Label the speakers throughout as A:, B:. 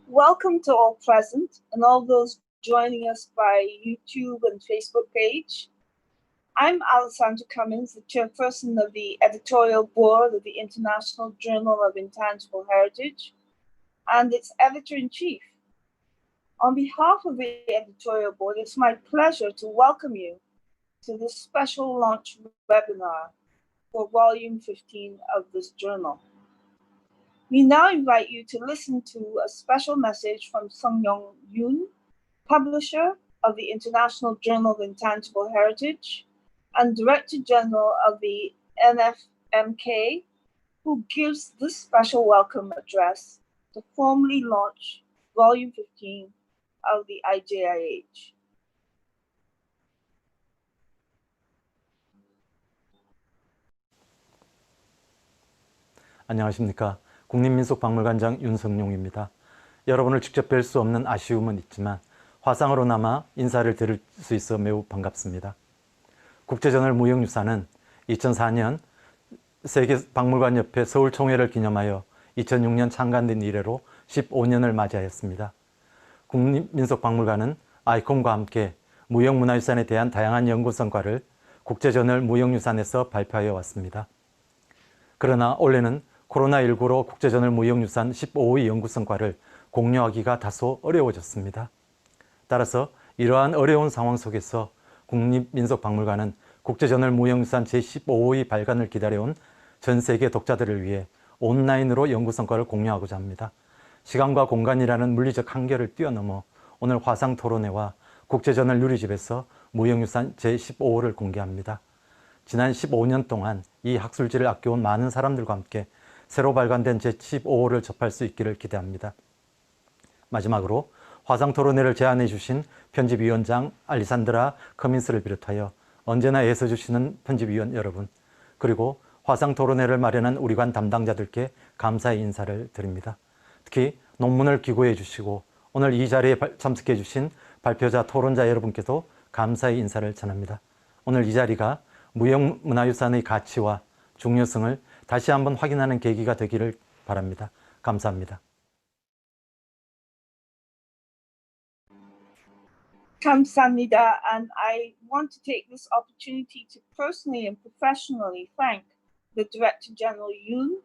A: Welcome to all present and all those joining us by YouTube and Facebook page. I'm Alessandra Cummins, the chairperson of the editorial board of the International Journal of Intangible Heritage and its editor-in-chief. On behalf of the editorial board, it's my pleasure to welcome you to this special launch webinar for volume 15 of this journal. We now invite you to listen to a special message from Sung-Young Yoon, publisher of the International Journal of Intangible Heritage and Director General of the NFMK, who gives this special welcome address to formally launch Volume 15 of the IJIH.
B: 안녕하십니까. 국립민속박물관장 윤성용입니다. 여러분을 직접 뵐 수 없는 아쉬움은 있지만 화상으로나마 인사를 드릴 수 있어 매우 반갑습니다. 국제저널 무형유산은 2004년 세계박물관협회 서울 총회를 기념하여 2006년 창간된 이래로 15년을 맞이하였습니다. 국립민속박물관은 아이콤과 함께 무형문화유산에 대한 다양한 연구 성과를 국제저널 무형유산에서 발표하여 왔습니다. 그러나 올해는 코로나19로 국제저널 무형유산 15호의 연구 성과를 공유하기가 다소 어려워졌습니다. 따라서 이러한 어려운 상황 속에서 국립민속박물관은 국제저널 무형유산 제15호의 발간을 기다려온 전 세계 독자들을 위해 온라인으로 연구 성과를 공유하고자 합니다. 시간과 공간이라는 물리적 한계를 뛰어넘어 오늘 화상토론회와 국제저널 누리집에서 무형유산 제15호를 공개합니다. 지난 15년 동안 이 학술지를 아껴온 많은 사람들과 함께 새로 발간된 제15호를 접할 수 있기를 기대합니다. 마지막으로 화상토론회를 제안해 주신 편집위원장 알리산드라 커민스를 비롯하여 언제나 애써주시는 편집위원 여러분, 그리고 화상토론회를 마련한 우리 관 담당자들께 감사의 인사를 드립니다. 특히 논문을 기고해 주시고 오늘 이 자리에 참석해 주신 발표자, 토론자 여러분께도 감사의 인사를 전합니다. 오늘 이 자리가 무형문화유산의 가치와 중요성을 다시 한번 확인하는 계기가 되기를 바랍니다. 감사합니다.
A: Kamsahamnida, and I want to take this opportunity to personally and professionally thank the Director General Yoon,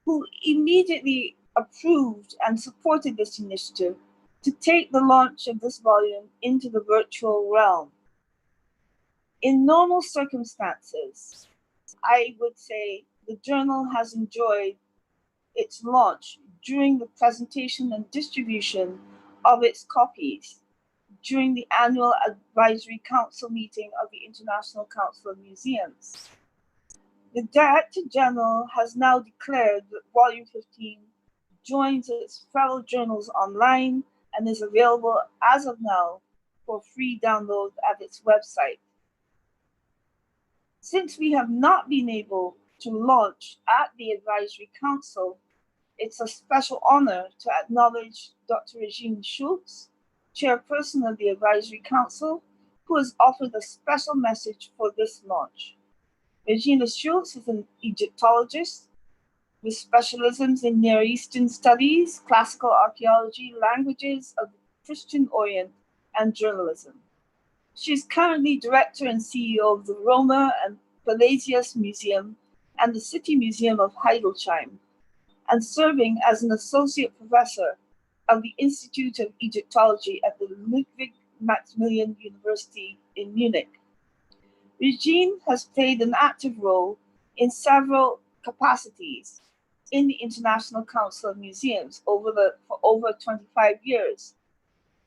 A: who immediately approved and supported this initiative to take the launch of this volume into the virtual realm. In normal circumstances, I would say the journal has enjoyed its launch during the presentation and distribution of its copies during the annual Advisory Council meeting of the International Council of Museums. The Director General has now declared that Volume 15 joins its fellow journals online and is available as of now for free download at its website. Since we have not been able to launch at the Advisory Council, it's a special honor to acknowledge Dr. Regine Schultz, chairperson of the Advisory Council, who has offered a special message for this launch. Regina Schultz is an Egyptologist with specialisms in Near Eastern studies, classical archaeology, languages of the Christian Orient, and journalism. She is currently director and CEO of the Roma and Palacios Museum and the City Museum of Heidelsheim, and serving as an associate professor of the Institute of Egyptology at the Ludwig Maximilian University in Munich. Regine has played an active role in several capacities in the International Council of Museums for over 25 years.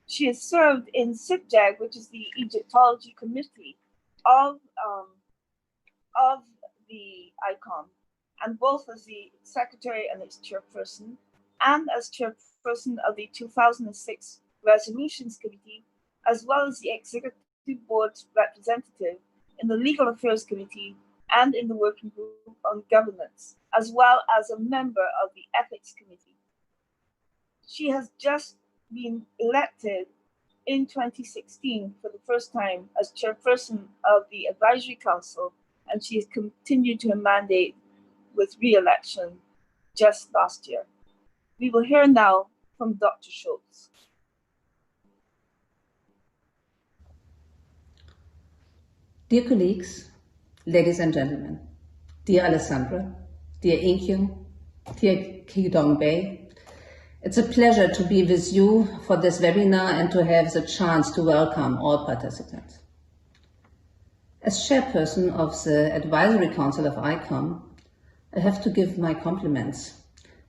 A: She has served in SIPJAG, which is the Egyptology Committee of the ICOM, and both as the secretary and its chairperson, and as chairperson of the 2006 Resolutions Committee, as well as the Executive Board's representative in the Legal Affairs Committee and in the Working Group on Governance, as well as a member of the Ethics Committee. She has just been elected in 2016 for the first time as chairperson of the Advisory Council, and she has continued to her mandate with re-election just last year. We will hear now from Dr. Schultz.
C: Dear colleagues, ladies and gentlemen, dear Alessandra, dear Inkyung, dear Kidong Bay, it's a pleasure to be with you for this webinar and to have the chance to welcome all participants. As chairperson of the Advisory Council of ICOM, I have to give my compliments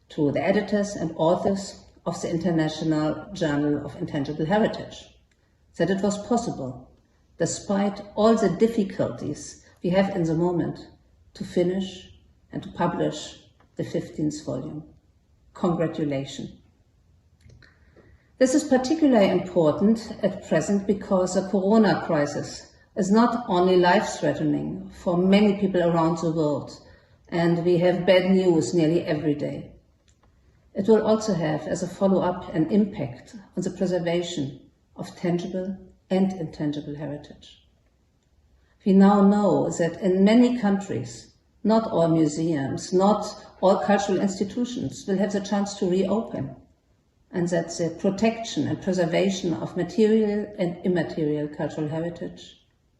C: to the editors and authors of the International Journal of Intangible Heritage, that it was possible, despite all the difficulties we have in the moment, to finish and to publish the 15th volume. Congratulations. This is particularly important at present because the corona crisis is not only life-threatening for many people around the world, and we have bad news nearly every day. It will also have, as a follow-up, an impact on the preservation of tangible and intangible heritage. We now know that in many countries, not all museums, not all cultural institutions will have the chance to reopen, and that the protection and preservation of material and immaterial cultural heritage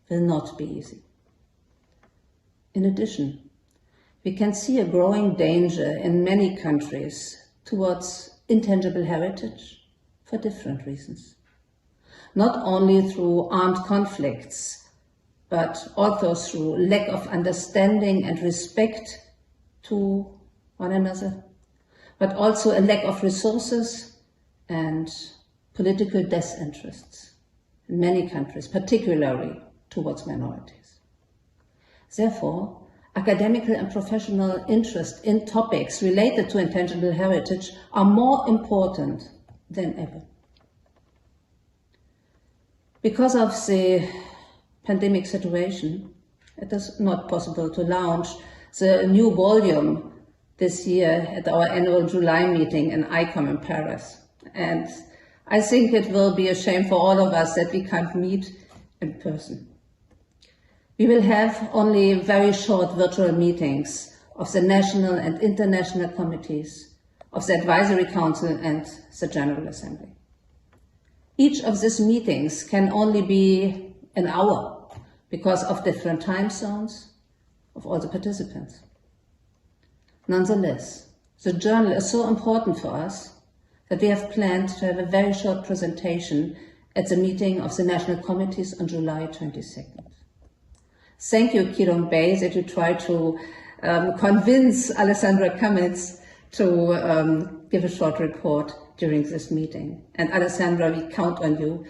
C: will not be easy. In addition, we can see a growing danger in many countries towards intangible heritage for different reasons. Not only through armed conflicts, but also through lack of understanding and respect to one another, but also a lack of resources and political disinterests in many countries, particularly towards minorities. Therefore, academic and professional interest in topics related to intangible heritage are more important than ever. Because of the pandemic situation, it is not possible to launch the new volume this year at our annual July meeting in ICOM in Paris. And I think it will be a shame for all of us that we can't meet in person. We will have only very short virtual meetings of the national and international committees, of the Advisory Council and the General Assembly. Each of these meetings can only be an hour because of different time zones of all the participants. Nonetheless, the journal is so important for us that we have planned to have a very short presentation at the meeting of the national committees on July 22nd. Thank you, Kidong Bay, that you try to convince Alessandra Cummins to give a short report during this meeting. And Alessandra, we count on you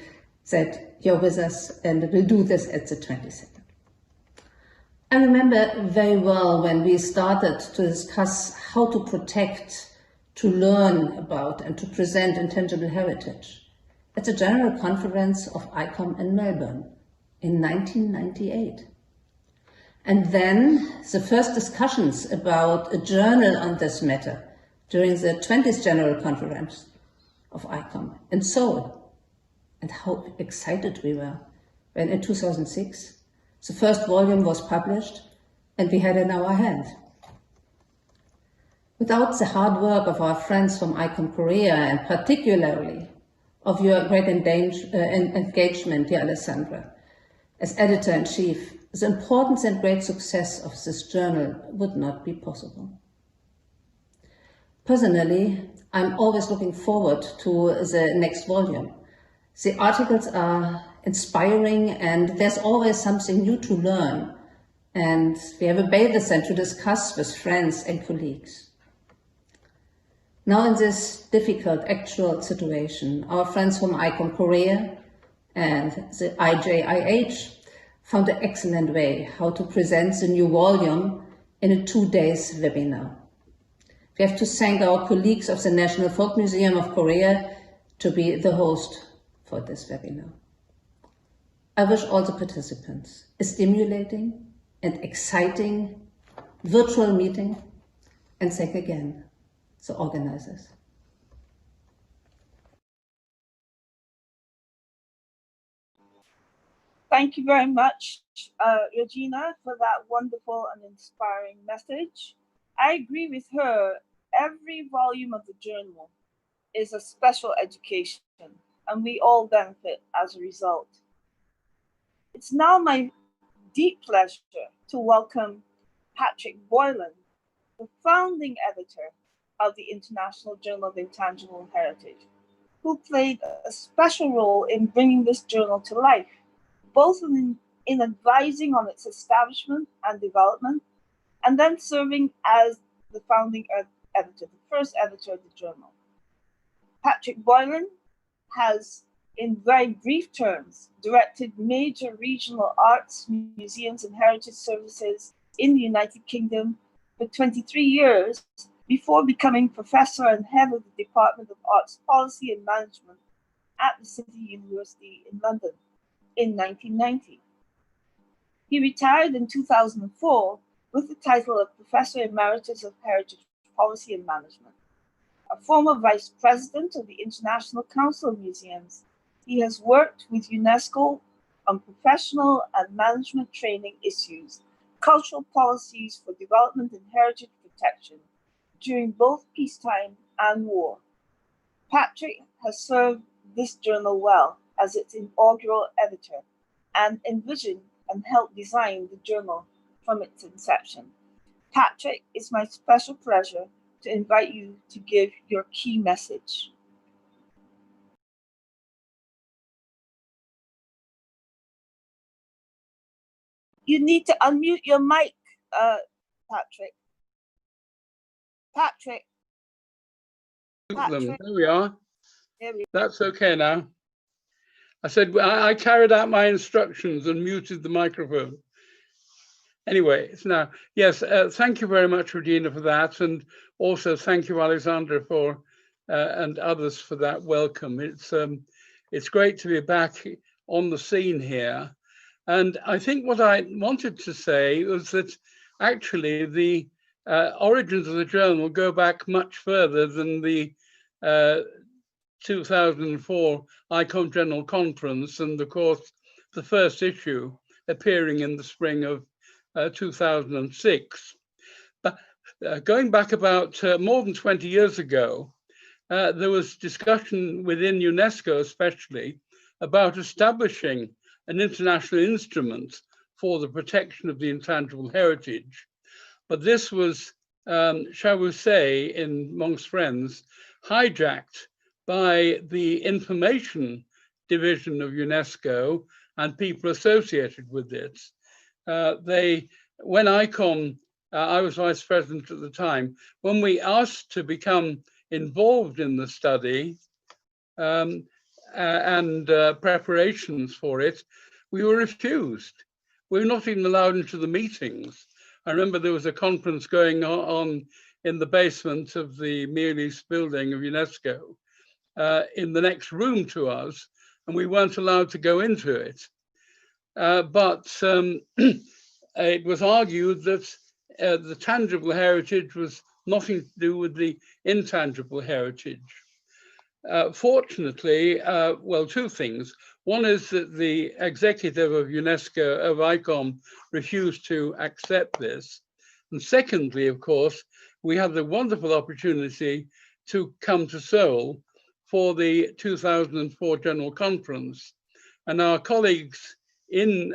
C: that you're with us and will do this at the 22nd. I remember very well when we started to discuss how to protect, to learn about and to present intangible heritage at the General Conference of ICOM in Melbourne in 1998. And then the first discussions about a journal on this matter during the 20th General Conference of ICOM in Seoul. And how excited we were when in 2006 the first volume was published and we had it in our hand. Without the hard work of our friends from ICOM KOREA and particularly of your great engagement, dear Alessandra, as editor-in-chief, the importance and great success of this journal would not be possible. Personally, I'm always looking forward to the next volume. The articles are inspiring and there's always something new to learn, and we have a basis then to discuss with friends and colleagues. Now in this difficult actual situation, our friends from ICOM KOREA and the IJIH found an excellent way how to present the new volume in a 2 days webinar. We have to thank our colleagues of the National Folk Museum of Korea to be the host for this webinar. I wish all the participants a stimulating and exciting virtual meeting, and thank again the organizers.
A: Thank you very much, Regina, for that wonderful and inspiring message. I agree with her. Every volume of the journal is a special education, and we all benefit as a result. It's now my deep pleasure to welcome Patrick Boylan, the founding editor of the International Journal of Intangible Heritage, who played a special role in bringing this journal to life, both in advising on its establishment and development, and then serving as the founding editor, the first editor of the journal. Patrick Boylan has, in very brief terms, directed major regional arts, museums, and heritage services in the United Kingdom for 23 years before becoming professor and head of the Department of Arts Policy and Management at the City University in London in 1990. He retired in 2004 with the title of Professor Emeritus of Heritage Policy and Management. A former vice president of the International Council of Museums, he has worked with UNESCO on professional and management training issues, cultural policies for development and heritage protection during both peacetime and war. Patrick has served this journal well as its inaugural editor and envisioned and helped design the journal from its inception. Patrick, it's my special pleasure to invite you to give your key message. You need to unmute your mic, Patrick. Patrick.
D: There we are.
A: There we
D: That's okay now. I said I carried out my instructions and muted the microphone. Anyway, it's now, yes, thank you very much, Regina, for that. And also thank you, Alexandra, for and others for that welcome. It's great to be back on the scene here. And I think what I wanted to say was that actually the origins of the journal go back much further than the 2004 ICOM General Conference, and of course the first issue appearing in the spring of 2006. But going back about more than 20 years ago, there was discussion within UNESCO especially about establishing an international instrument for the protection of the intangible heritage. But this was, shall we say, amongst friends, hijacked by the information division of UNESCO and people associated with it. When ICOM, I was vice president at the time, when we asked to become involved in the study and preparations for it, we were refused. We were not even allowed into the meetings. I remember there was a conference going on in the basement of the Mealy's building of UNESCO in the next room to us, and we weren't allowed to go into it. But it was argued that the tangible heritage was nothing to do with the intangible heritage. Fortunately, well, two things. One is that the executive of UNESCO, of ICOM, refused to accept this. And secondly, of course, we had the wonderful opportunity to come to Seoul for the 2004 General Conference. And our colleagues in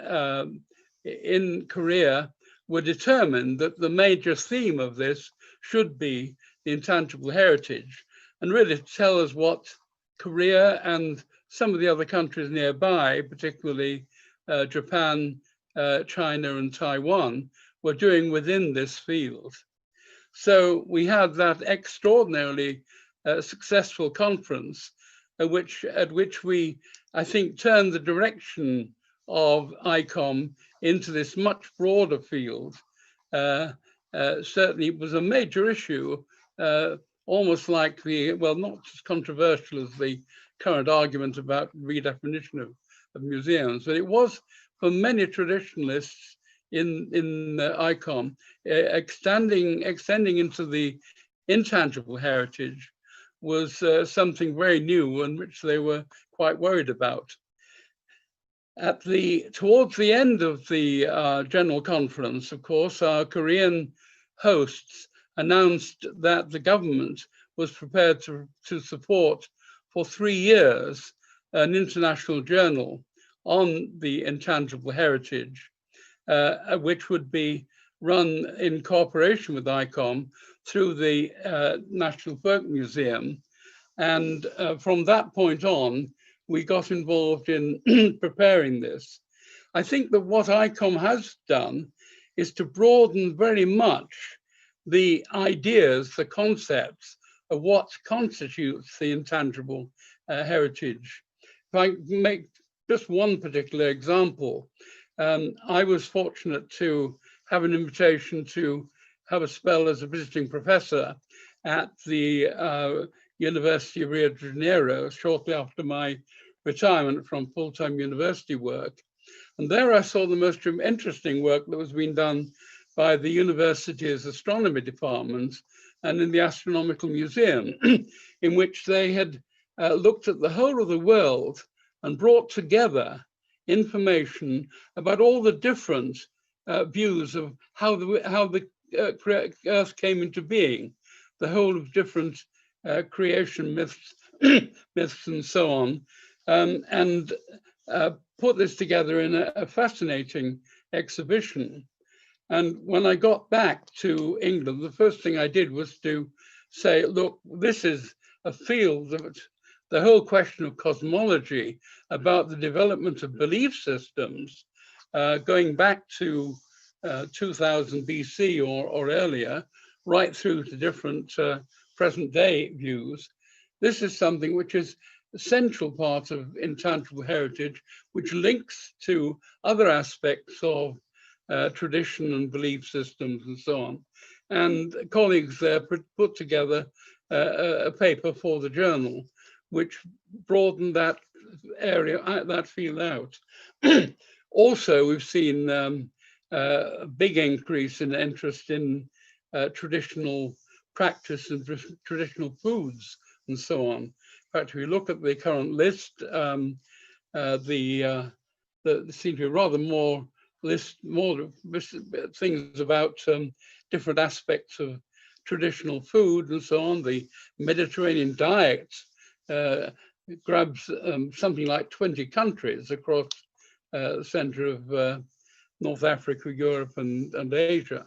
D: Korea were determined that the major theme of this should be the intangible heritage, and really tell us what Korea and some of the other countries nearby, particularly Japan, China, and Taiwan, were doing within this field. So we had that extraordinarily successful conference at which we, I think, turned the direction of ICOM into this much broader field certainly was a major issue, almost like the, well, not as controversial as the current argument about redefinition of museums, but it was for many traditionalists in ICOM, extending into the intangible heritage was something very new and which they were quite worried about. Towards the end of the General Conference, of course, our Korean hosts announced that the government was prepared to support for 3 years an international journal on the intangible heritage, which would be run in cooperation with ICOM through the National Folk Museum. And from that point on, we got involved in preparing this. I think that what ICOM has done is to broaden very much the ideas, the concepts of what constitutes the intangible heritage. If I make just one particular example, I was fortunate to have an invitation to have a spell as a visiting professor at the University of Rio de Janeiro shortly after my retirement from full-time university work. And there I saw the most interesting work that was being done by the university's astronomy department and in the Astronomical Museum, in which they had looked at the whole of the world and brought together information about all the different views of how the Earth came into being, the whole of different creation myths, and so on, and put this together in a fascinating exhibition. And when I got back to England, the first thing I did was to say, look, this is a field that the whole question of cosmology, about the development of belief systems, going back to 2000 BC or earlier, right through to different present day views. This is something which is a central part of intangible heritage, which links to other aspects of tradition and belief systems and so on. And colleagues there put together a paper for the journal, which broadened that area, that field out. Also, we've seen a big increase in interest in traditional practice and traditional foods and so on. In fact, if we look at the current list, there seem to be rather more things about different aspects of traditional food and so on. The Mediterranean diet grabs something like 20 countries across the center of North Africa, Europe, and Asia.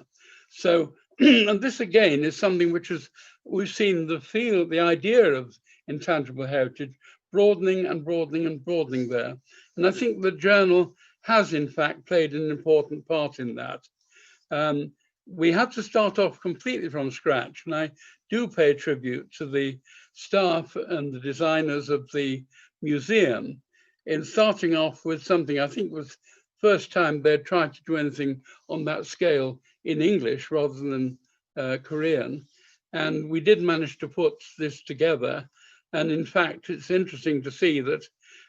D: So, and this again is something which is, we've seen the idea of intangible heritage broadening and broadening and broadening there. And I think the journal has in fact played an important part in that. We had to start off completely from scratch, and I do pay tribute to the staff and the designers of the museum in starting off with something I think was first time they'd tried to do anything on that scale in English rather than Korean. And we did manage to put this together. And in fact, it's interesting to see that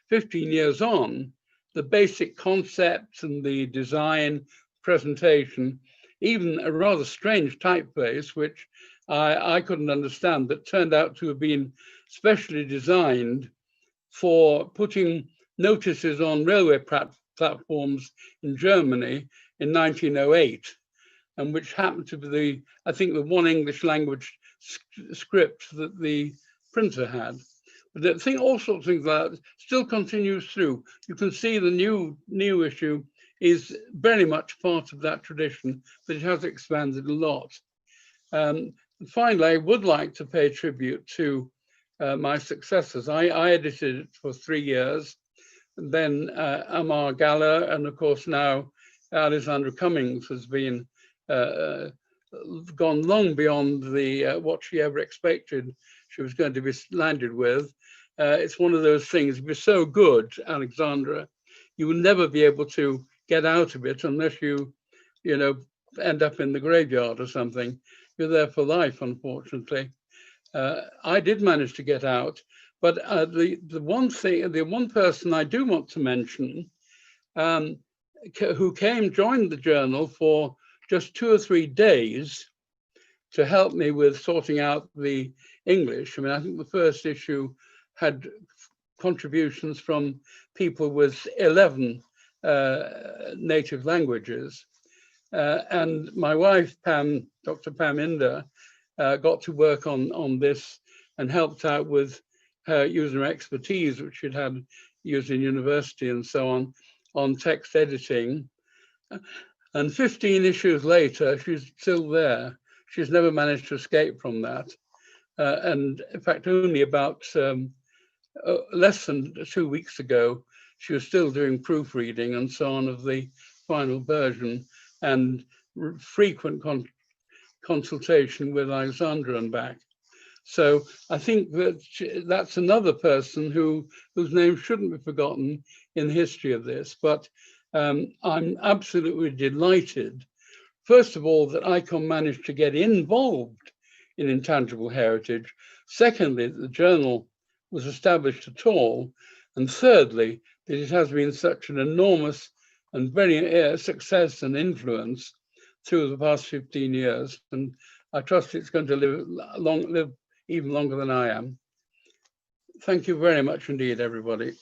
D: 15 years on, the basic concepts and the design, presentation, even a rather strange typeface, which I couldn't understand, that turned out to have been specially designed for putting notices on railway platforms in Germany in 1908, and which happened to be I think the one English language script that the printer had. But the thing, all sorts of things like that still continues through. You can see the new issue is very much part of that tradition, but it has expanded a lot. Finally, I would like to pay tribute to my successors. I edited it for 3 years, and then Amar Gala, and of course now Alexandra Cummings has been gone long beyond the what she ever expected she was going to be landed with. It's one of those things, if you're so good, Alexandra, you will never be able to get out of it unless you end up in the graveyard or something. You're there for life, unfortunately. I did manage to get out, but the one person I do want to mention, who joined the journal for just 2 or 3 days to help me with sorting out the English. I mean, I think the first issue had contributions from people with 11 native languages. And my wife, Pam, Dr. Pam Inder, got to work on this and helped out with her using her expertise, which she'd had used in university and so on text editing. And 15 issues later, she's still there. She's never managed to escape from that. And in fact, only about less than 2 weeks ago, she was still doing proofreading and so on of the final version and frequent consultation with Alexandra and back. So I think that that's another person whose name shouldn't be forgotten in the history of this. But I'm absolutely delighted, first of all, that ICOM managed to get involved in intangible heritage. Secondly, that the journal was established at all. And thirdly, that it has been such an enormous and very success and influence through the past 15 years. And I trust it's going to live even longer than I am. Thank you very much indeed, everybody.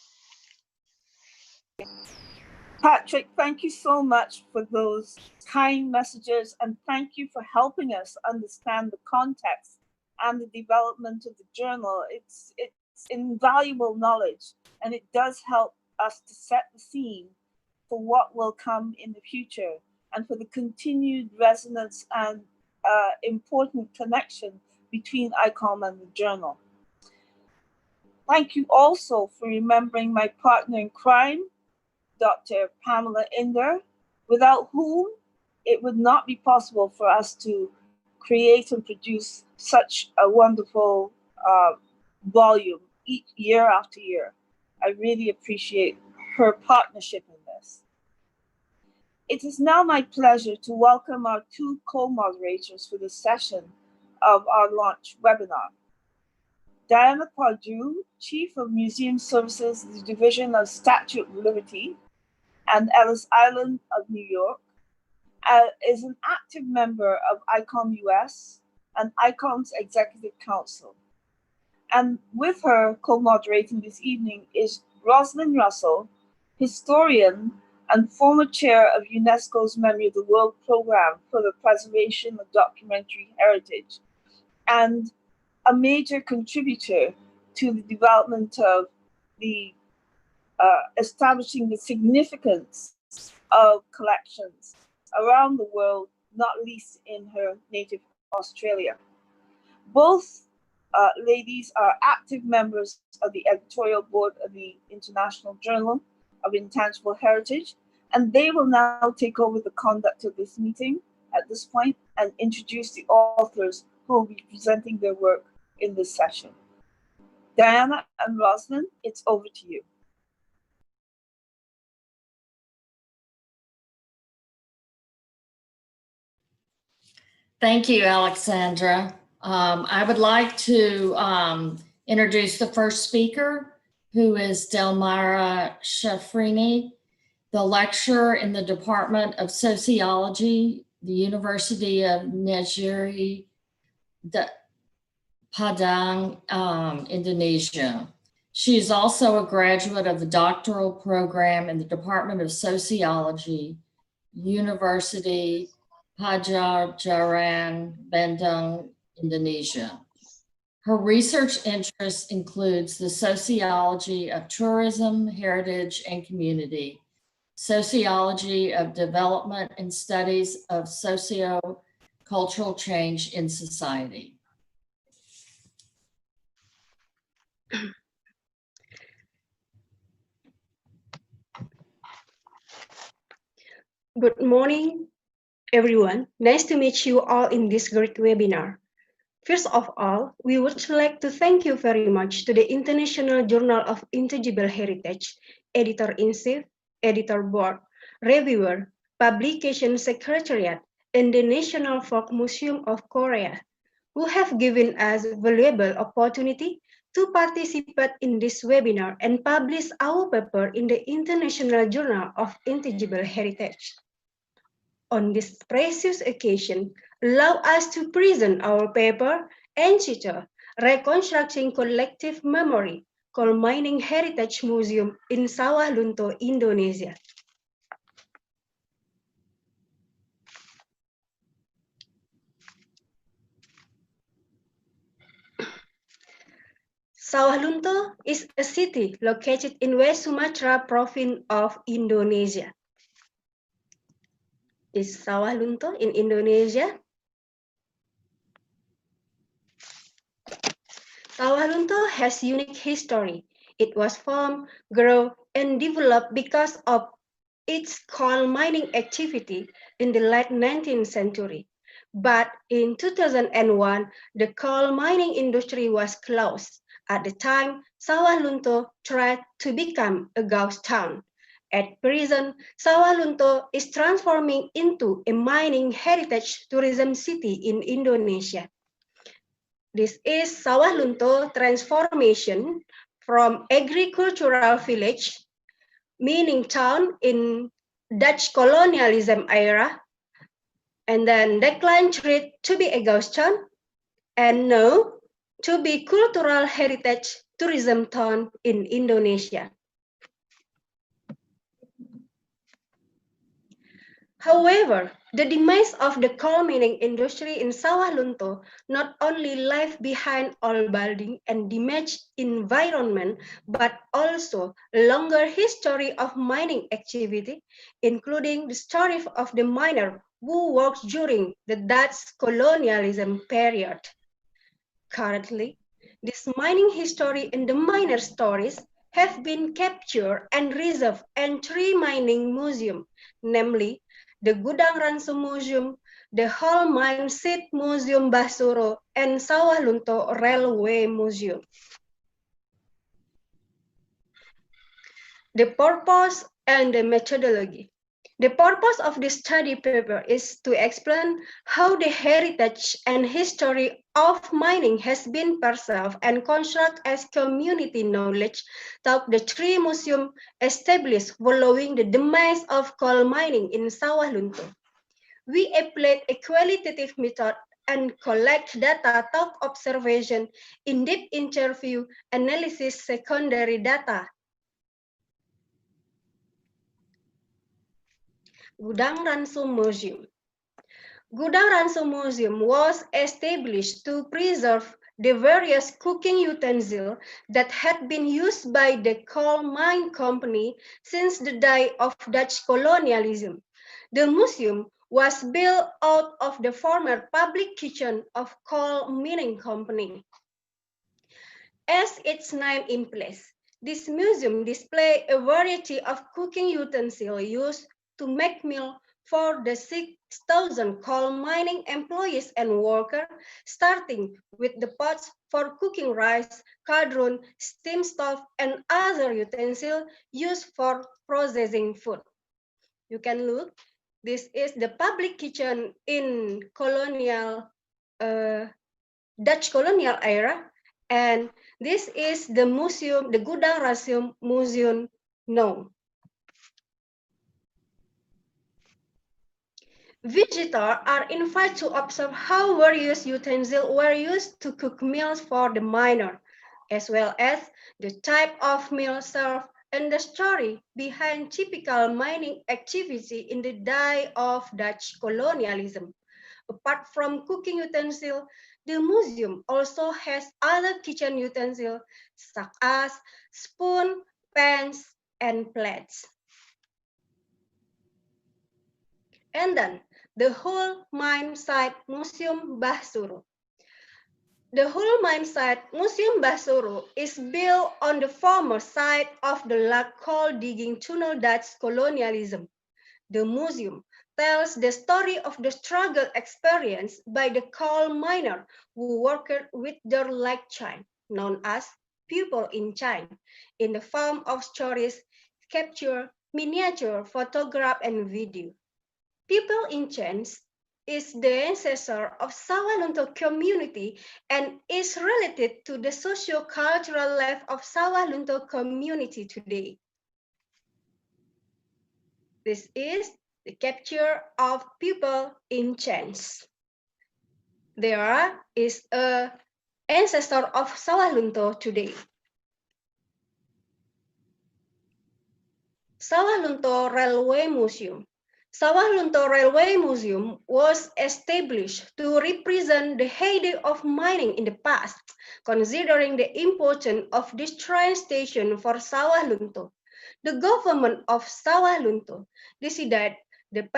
A: Patrick, thank you so much for those kind messages, and thank you for helping us understand the context and the development of the journal. It's invaluable knowledge, and it does help us to set the scene for what will come in the future and for the continued resonance and important connection between ICOM and the journal. Thank you also for remembering my partner in crime, Dr. Pamela Inder, without whom it would not be possible for us to create and produce such a wonderful volume each year after year. I really appreciate her partnership in this. It is now my pleasure to welcome our 2 co-moderators for the session of our launch webinar. Diana Pardue, Chief of Museum Services, the Division of Statue of Liberty, and Ellis Island of New York, is an active member of ICOM US and ICOM's Executive Council. And with her co-moderating this evening is Rosalind Russell, historian and former chair of UNESCO's Memory of the World Program for the Preservation of Documentary Heritage, and a major contributor to the development of the establishing the significance of collections around the world, not least in her native Australia. Both ladies are active members of the editorial board of the International Journal of Intangible Heritage, and they will now take over the conduct of this meeting at this point and introduce the authors who will be presenting their work in this session. Diana and Rosalind, it's over to you.
E: Thank you, Alexandra. I would like to introduce the first speaker, who is Delmira Shafrini, the lecturer in the Department of Sociology, the University of Negeri Padang, Indonesia. She is also a graduate of the doctoral program in the Department of Sociology, University Padjadjaran, Bandung, Indonesia. Her research interests includes the sociology of tourism, heritage, and community, sociology of development, and studies of socio-cultural change in society.
F: Good morning, everyone. Nice to meet you all in this great webinar. First of all, we would like to thank you very much to the International Journal of Intangible Heritage, Editor-in-Chief, Editor Board, Reviewer, Publication Secretariat, in the National Folk Museum of Korea, who have given us valuable opportunity to participate in this webinar and publish our paper in the International Journal of Intangible Heritage. On this precious occasion, allow us to present our paper entitled Reconstructing Collective Memory, Coal Mining Heritage Museum in Sawah Lunto, Indonesia. Sawah Lunto is a city located in West Sumatra province of Indonesia. Is Sawah Lunto in Indonesia? Sawah Lunto has unique history. It was formed, grew, and developed because of its coal mining activity in the late 19th century. But in 2001, the coal mining industry was closed. At the time, Sawah Lunto tried to become a ghost town. At present, Sawah Lunto is transforming into a mining heritage tourism city in Indonesia. This is Sawah Lunto transformation from agricultural village, meaning town in Dutch colonialism era, and then decline trade to be a ghost town, and now to be cultural heritage tourism town in Indonesia. However, the demise of the coal mining industry in Sawah Lunto not only left behind old building and damaged environment, but also a longer history of mining activity, including the story of the miner who worked during the Dutch colonialism period. Currently, this mining history and the miner stories have been captured and reserved in 3 mining museums, namely the Gudang Ransom Museum, the Whole Mine Site Museum Basuro, and Sawah Lunto Railway Museum. The purpose and the methodology. The purpose of this study paper is to explain how the heritage and history of mining has been preserved and constructed as community knowledge through the 3 museums established following the demise of coal mining in Sawah Lunto. We applied a qualitative method and collect data through observation, in-depth interview, analysis, secondary data. Gudang Ransom Museum. Gudang Ransom Museum was established to preserve the various cooking utensils that had been used by the coal mine company since the day of Dutch colonialism. The museum was built out of the former public kitchen of coal mining company. As its name implies, this museum displays a variety of cooking utensils used to make meal for the 6,000 coal mining employees and workers, starting with the pots for cooking rice, cauldron, steam stove, and other utensils used for processing food. You can look. This is the public kitchen in colonial Dutch colonial era, and this is the museum, the Gudang Ransom Museum now. Visitors are invited to observe how various utensils were used to cook meals for the miner, as well as the type of meal served and the story behind typical mining activity in the day of Dutch colonialism. Apart from cooking utensils, the museum also has other kitchen utensils such as spoon, pans, and plates. And then the Whole Mine Site Museum Basuro. The Whole Mine Site Museum Basuro is built on the former site of the Lac coal digging tunnel Dutch colonialism. The museum tells the story of the struggle experienced by the coal miner who worked with their lag chain, known as people in chain, in the form of stories, capture, miniature, photograph, and video. People in chains is the ancestor of Sawalunto community and is related to the socio-cultural life of Sawalunto community today. This is the capture of people in chains. There is an ancestor of Sawalunto today. Sawalunto Railway Museum. Sawalunto Railway Museum was established to represent the heyday of mining in the past, considering the importance of this train station for Sawalunto. The government of Sawalunto decided the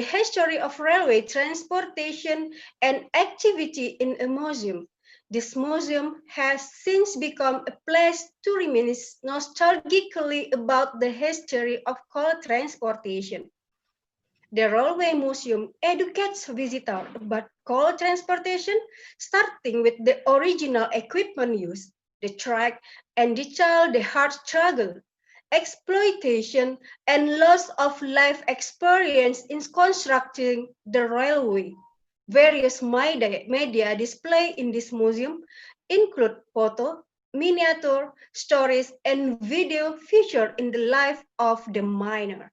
F: history of railway transportation and activity in a museum. This museum has since become a place to reminisce nostalgically about the history of coal transportation. The Railway Museum educates visitors about coal transportation, starting with the original equipment used, the track, and detail the hard struggle, exploitation, and loss of life experience in constructing the railway. Various media displayed in this museum include photo, miniature, stories, and video featured in the life of the miner.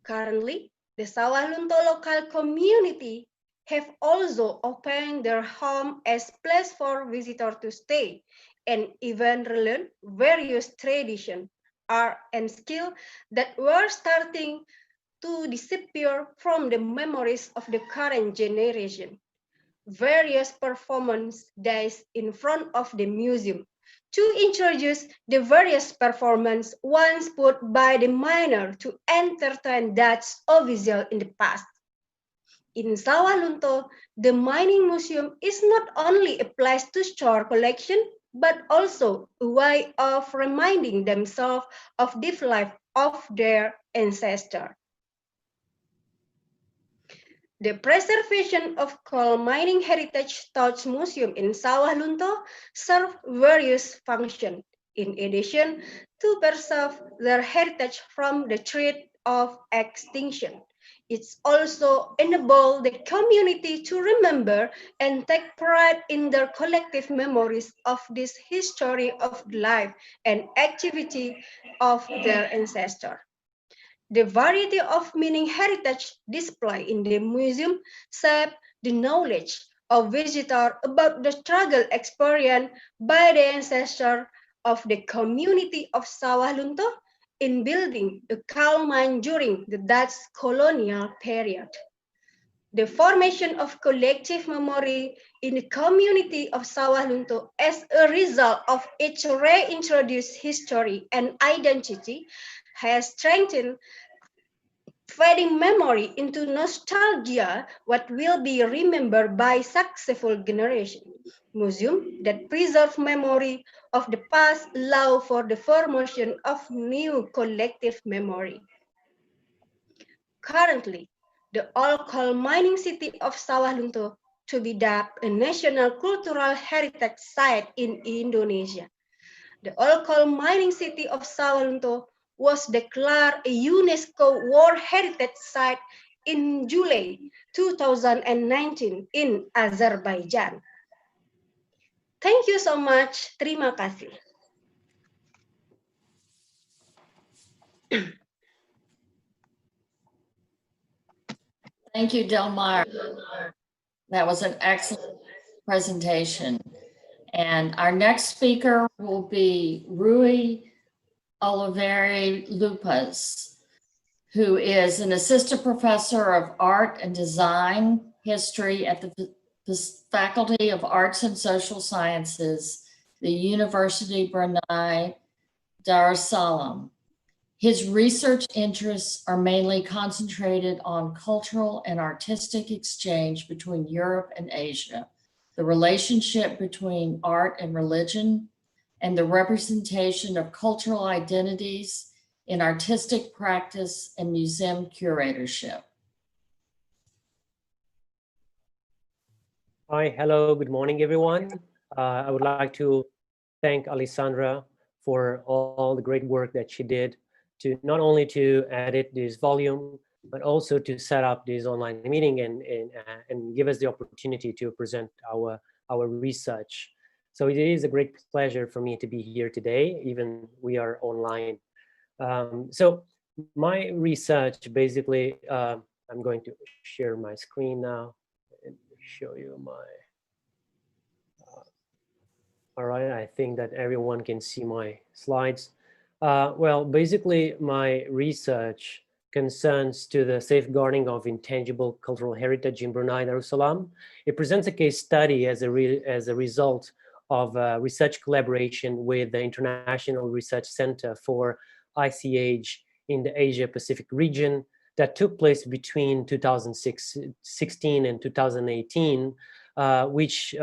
F: Currently, the Sawalunto local community have also opened their home as place for visitors to stay and even relearn various traditions, art, and skills that were starting to disappear from the memories of the current generation. Various performance days in front of the museum to introduce the various performances once put by the miner to entertain Dutch officials in the past. In Sawalunto, the mining museum is not only a place to store collection, but also a way of reminding themselves of the life of their ancestors. The preservation of coal mining heritage touch museum in Sawalunto serve various functions. In addition to preserve their heritage from the threat of extinction, it's also enable the community to remember and take pride in their collective memories of this history of life and activity of their ancestors. The variety of mining heritage display in the museum shape the knowledge of visitors about the struggle experienced by the ancestors of the community of Sawalunto in building a coal mine during the Dutch colonial period. The formation of collective memory in the community of Sawalunto as a result of its reintroduced history and identity has strengthened fading memory into nostalgia, what will be remembered by successful generations. Museums that preserve memory of the past allow for the formation of new collective memory. Currently, the old coal mining city of Sawalunto to be dubbed a national cultural heritage site in Indonesia. The old coal mining city of Sawalunto was declared a UNESCO World Heritage Site in July 2019 in Azerbaijan. Thank you so much. Terima kasih.
E: Thank you, Delmar. That was an excellent presentation. And our next speaker will be Rui Oliveira Lupas, who is an assistant professor of art and design history at the Faculty of Arts and Social Sciences, the University Brunei Darussalam. His research interests are mainly concentrated on cultural and artistic exchange between Europe and Asia, the relationship between art and religion, and the representation of cultural identities in artistic practice and museum curatorship.
G: Hi, hello, good morning, everyone. I would like to thank Alessandra for all the great work that she did to not only to edit this volume, but also to set up this online meeting and give us the opportunity to present our research. So it is a great pleasure for me to be here today, even we are online. So my research, basically, I'm going to share my screen now and show you my, all right, I think that everyone can see my slides. Well, basically, my research concerns to the safeguarding of intangible cultural heritage in Brunei Darussalam. It presents a case study as a result of research collaboration with the International Research Center for ICH in the Asia-Pacific region that took place between 2016 and 2018, which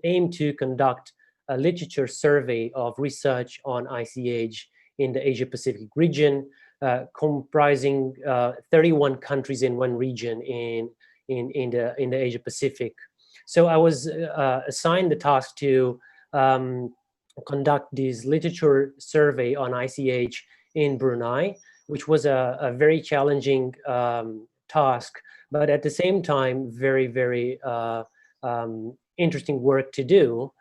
G: aimed to conduct a literature survey of research on ICH in the Asia-Pacific region, comprising 31 countries in one region in the Asia-Pacific. So I was assigned the task to conduct this literature survey on ICH in Brunei, which was a very challenging task, but at the same time, very, very interesting work to do,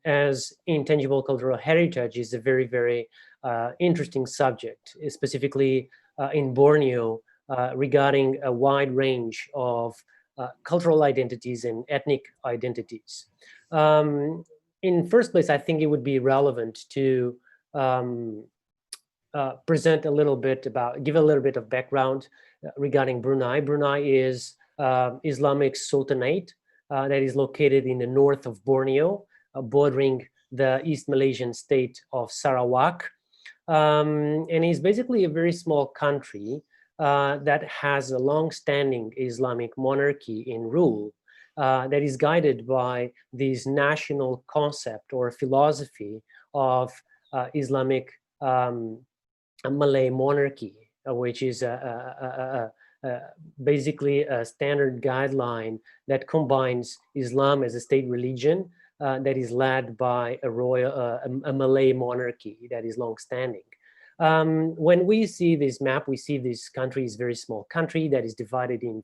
G: as intangible cultural heritage is a very, very interesting subject, specifically in Borneo, regarding a wide range of cultural identities and ethnic identities. In first place, I think it would be relevant to present a little bit about, give a little bit of background regarding Brunei. Brunei is Islamic Sultanate that is located in the north of Borneo, bordering the East Malaysian state of Sarawak, and is basically a very small country that has a long-standing Islamic monarchy in rule that is guided by this national concept or philosophy of Islamic Malay monarchy, which is basically a standard guideline that combines Islam as a state religion that is led by a Malay monarchy that is long-standing. When we see this map, we see this country is a very small country that is divided in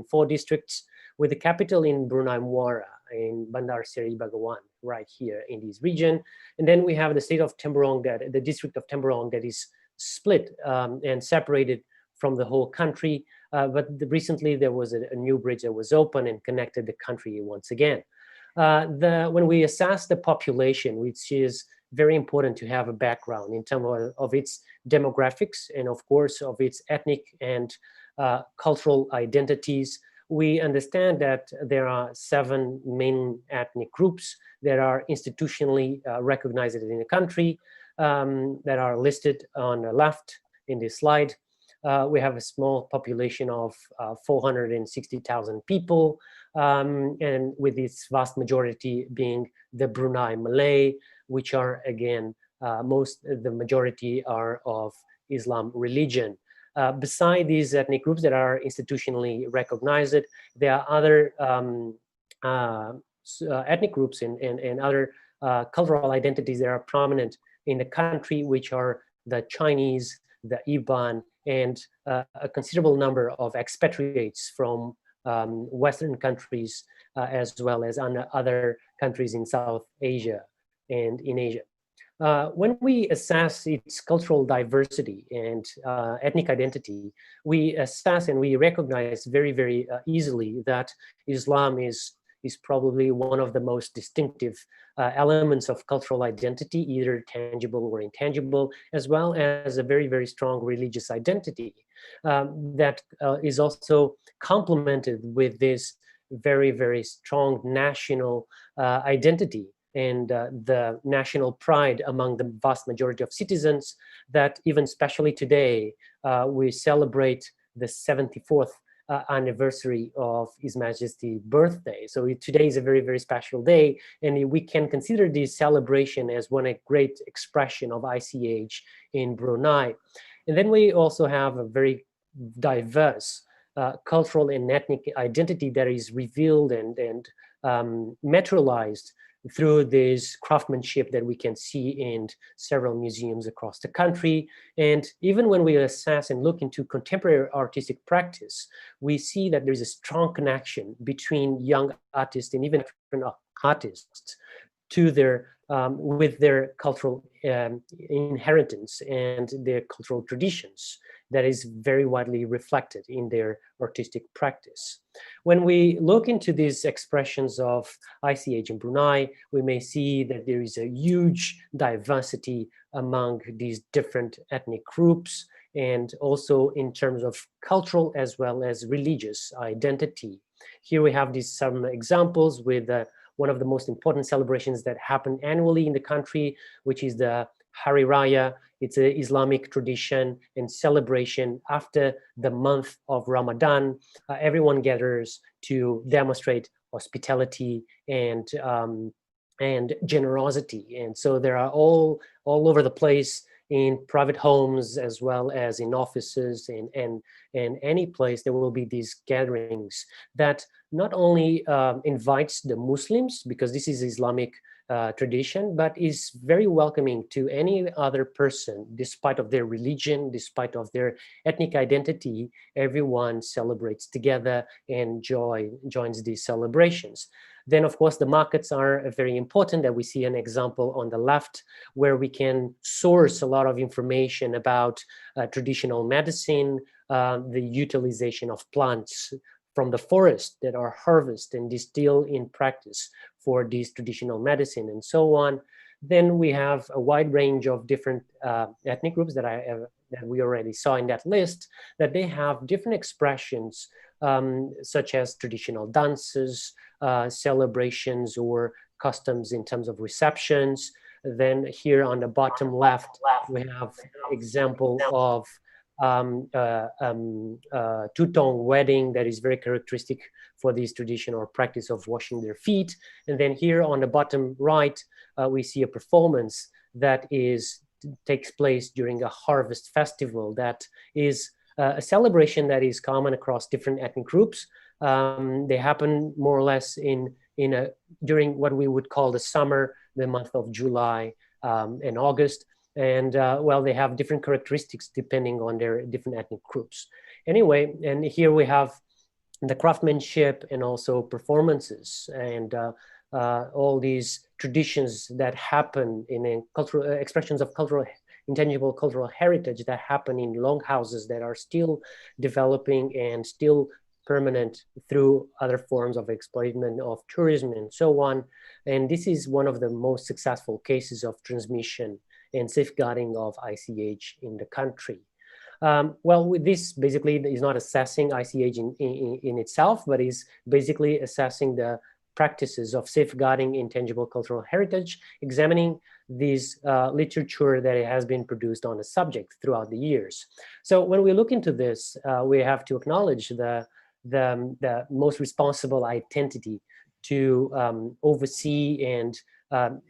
G: 4 districts, with the capital in Brunei Muara, in Bandar Seri Begawan, right here in this region. And then we have the state of Temburong, the district of Temburong, that is split and separated from the whole country. But recently there was a new bridge that was open and connected the country once again. When we assess the population, which is very important to have a background in terms of its demographics and of course of its ethnic and cultural identities, we understand that there are 7 main ethnic groups that are institutionally recognized in the country, that are listed on the left in this slide. We have a small population of 460,000 people, and with its vast majority being the Brunei Malay, which are again, the majority are of Islam religion. Beside these ethnic groups that are institutionally recognized, there are other ethnic groups and other cultural identities that are prominent in the country, which are the Chinese, the Iban, and a considerable number of expatriates from Western countries, as well as other countries in South Asia and in Asia. When we assess its cultural diversity and ethnic identity, we assess and we recognize very, very easily that Islam is probably one of the most distinctive elements of cultural identity, either tangible or intangible, as well as a very, very strong religious identity that is also complemented with this very, very strong national identity and the national pride among the vast majority of citizens, that even especially today, we celebrate the 74th anniversary of His Majesty's birthday. So today is a very, very special day, and we can consider this celebration as a great expression of ICH in Brunei. And then we also have a very diverse cultural and ethnic identity that is revealed and materialized through this craftsmanship that we can see in several museums across the country. And even when we assess and look into contemporary artistic practice, we see that there's a strong connection between young artists and even different artists to their with their cultural inheritance and their cultural traditions that is very widely reflected in their artistic practice. When we look into these expressions of ICH in Brunei, we may see that there is a huge diversity among these different ethnic groups, and also in terms of cultural as well as religious identity. Here we have some examples with one of the most important celebrations that happen annually in the country, which is the Hari Raya. It's an Islamic tradition and celebration after the month of Ramadan. Everyone gathers to demonstrate hospitality and generosity. And so there are all over the place in private homes as well as in offices and any place there will be these gatherings that not only invites the Muslims, because this is Islamic tradition, but is very welcoming to any other person, despite of their religion, despite of their ethnic identity. Everyone celebrates together and joins these celebrations. Then, of course, the markets are very important, that we see an example on the left where we can source a lot of information about traditional medicine, the utilization of plants from the forest that are harvested and distilled in practice for this traditional medicine and so on. Then we have a wide range of different ethnic groups that we already saw in that list, that they have different expressions such as traditional dances, celebrations or customs in terms of receptions. Then here on the bottom left, we have example of two-tone wedding that is very characteristic for this tradition or practice of washing their feet. And then here on the bottom right, we see a performance that takes place during a harvest festival. That is a celebration that is common across different ethnic groups. They happen more or less during what we would call the summer, the month of July and August. And well, they have different characteristics depending on their different ethnic groups. Anyway, and here we have the craftsmanship and also performances and all these traditions that happen in cultural expressions of intangible cultural heritage that happen in longhouses that are still developing and still permanent through other forms of exploitation of tourism and so on. And this is one of the most successful cases of transmission and safeguarding of ICH in the country. Well, this basically is not assessing ICH in itself, but is basically assessing the practices of safeguarding intangible cultural heritage, examining this literature that has been produced on the subject throughout the years. So when we look into this, we have to acknowledge the most responsible identity to oversee and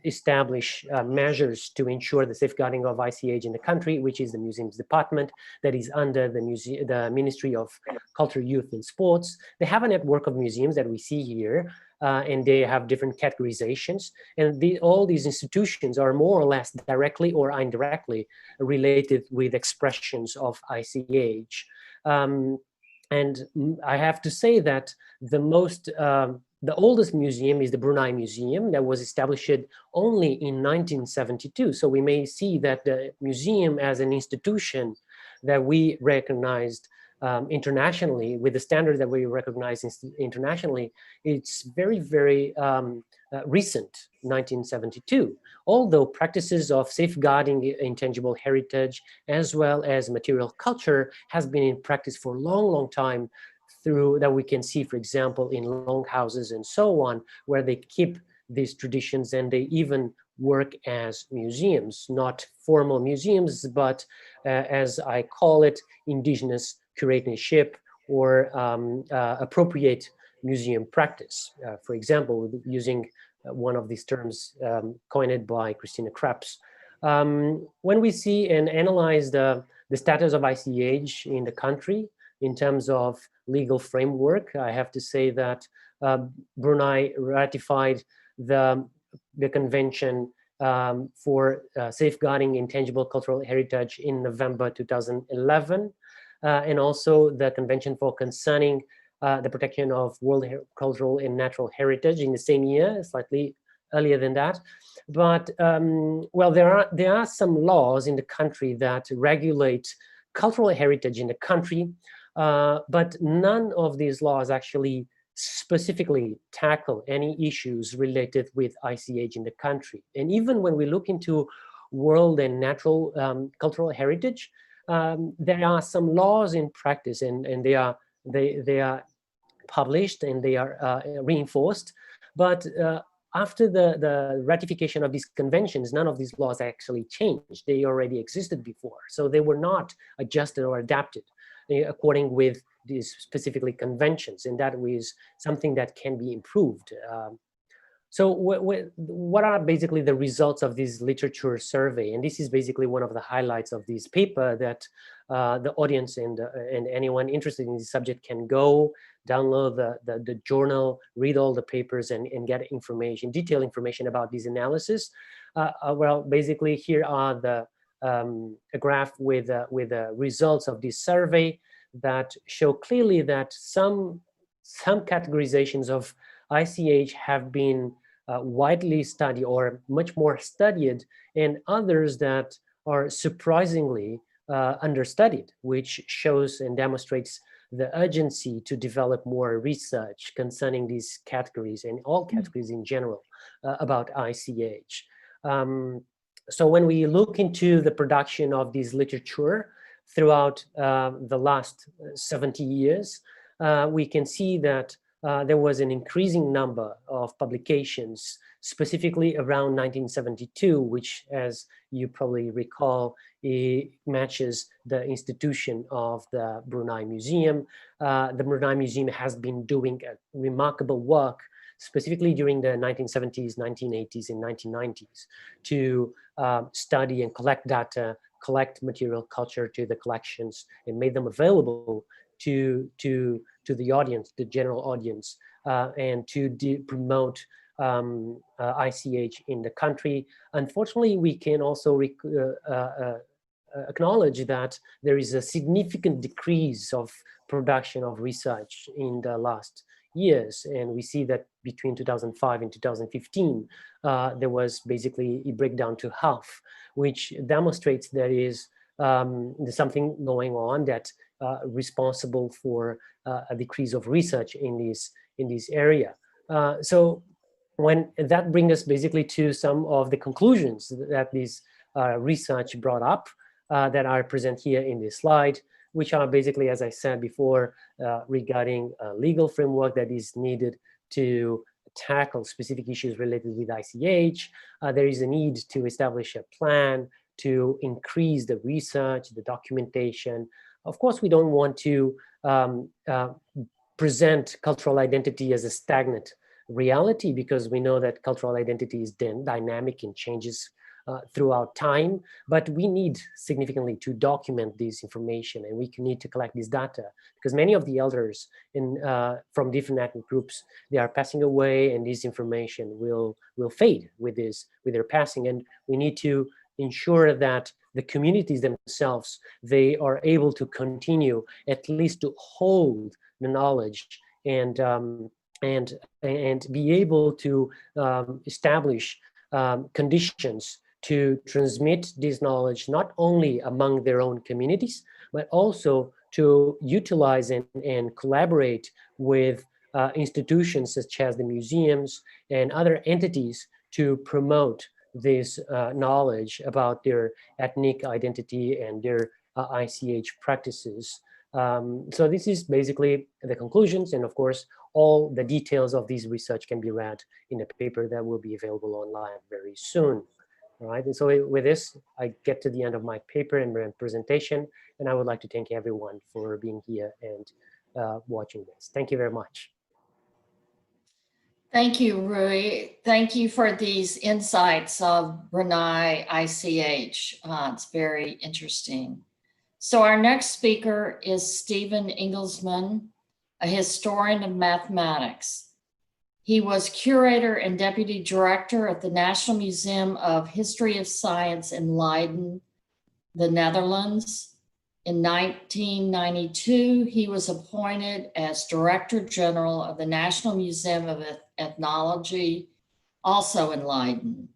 G: establish measures to ensure the safeguarding of ICH in the country, which is the Museums Department that is under the Ministry of Culture, Youth and Sports. They have a network of museums that we see here, and they have different categorizations. And all these institutions are more or less directly or indirectly related with expressions of ICH. And I have to say that the oldest museum is the Brunei Museum that was established only in 1972. So we may see that the museum as an institution that we recognized internationally, with the standards that we recognize internationally, it's very, very recent, 1972. Although practices of safeguarding intangible heritage as well as material culture has been in practice for a long, long time, through that we can see, for example, in longhouses and so on, where they keep these traditions and they even work as museums, not formal museums, but as I call it, indigenous curatorship or appropriate museum practice. For example, using one of these terms coined by Christina Krebs. When we see and analyze the status of ICH in the country, in terms of legal framework, I have to say that Brunei ratified the the convention for safeguarding intangible cultural heritage in November 2011, and also the Convention for Concerning the Protection of World Cultural and Natural Heritage in the same year, slightly earlier than that. But well, there are some laws in the country that regulate cultural heritage in the country, but none of these laws actually specifically tackle any issues related with ICH in the country. And even when we look into world and natural cultural heritage, there are some laws in practice, and they are published and they are reinforced. But after the ratification of these conventions, none of these laws actually changed. They already existed before, so they were not adjusted or adapted according with these specifically conventions, and that was something that can be improved. So what are basically the results of this literature survey? And this is basically one of the highlights of this paper that the audience and anyone interested in this subject can go download the journal, read all the papers, and get information, detailed information about this analysis. Well, basically here are a graph with the results of this survey that show clearly that some categorizations of ICH have been widely studied or much more studied, and others that are surprisingly understudied, which shows and demonstrates the urgency to develop more research concerning these categories and all categories in general about ICH. So when we look into the production of this literature throughout the last 70 years, we can see that there was an increasing number of publications, specifically around 1972, which, as you probably recall, it matches the institution of the Brunei Museum. The Brunei Museum has been doing a remarkable work, specifically during the 1970s, 1980s, and 1990s, to study and collect data, collect material culture to the collections, and made them available to the audience, the general audience, and to promote ICH in the country. Unfortunately, we can also acknowledge that there is a significant decrease of production of research in the last years, and we see that between 2005 and 2015, there was basically a breakdown to half, which demonstrates there is there's something going on that responsible for a decrease of research in this area. So when that brings us basically to some of the conclusions that this research brought up that are present here in this slide, which are basically, as I said before, regarding a legal framework that is needed to tackle specific issues related with ICH. There is a need to establish a plan to increase the research, the documentation. Of course, we don't want to present cultural identity as a stagnant reality, because we know that cultural identity is dynamic and changes throughout time, but we need significantly to document this information, and we need to collect this data, because many of the elders from different ethnic groups, they are passing away, and this information will fade with their passing, and we need to ensure that the communities themselves, they are able to continue at least to hold the knowledge and be able to establish conditions to transmit this knowledge not only among their own communities, but also to utilize and collaborate with institutions such as the museums and other entities to promote this knowledge about their ethnic identity and their ICH practices. So this is basically the conclusions, and of course, all the details of this research can be read in a paper that will be available online very soon. All right, and so with this, I get to the end of my paper and my presentation, and I would like to thank everyone for being here and watching this. Thank you very much.
E: Thank you, Rui. Thank you for these insights of Brunei ICH. It's very interesting. So our next speaker is Stephen Ingelsman, a historian of mathematics. He was curator and deputy director at the National Museum of History of Science in Leiden, the Netherlands. In 1992, he was appointed as Director General of the National Museum of Ethnology, also in Leiden.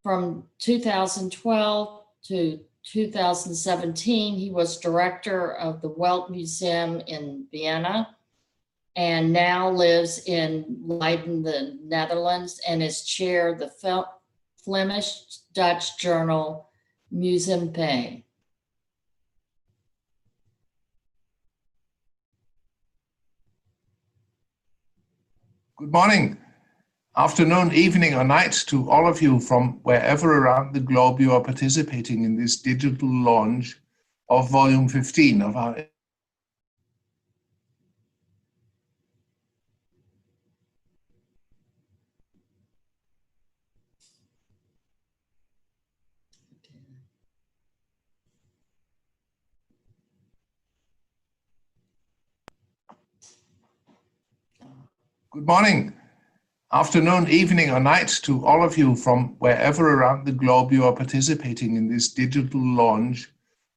E: From 2012 to 2017, he was director of the Welt Museum in Vienna, and now lives in Leiden, the Netherlands, and is chair of the Flemish-Dutch journal Museumpay.
H: Good morning, afternoon, evening, or night to all of you from wherever around the globe you are participating in this digital launch of Volume 15 of our Good morning, afternoon, evening, or night to all of you from wherever around the globe you are participating in this digital launch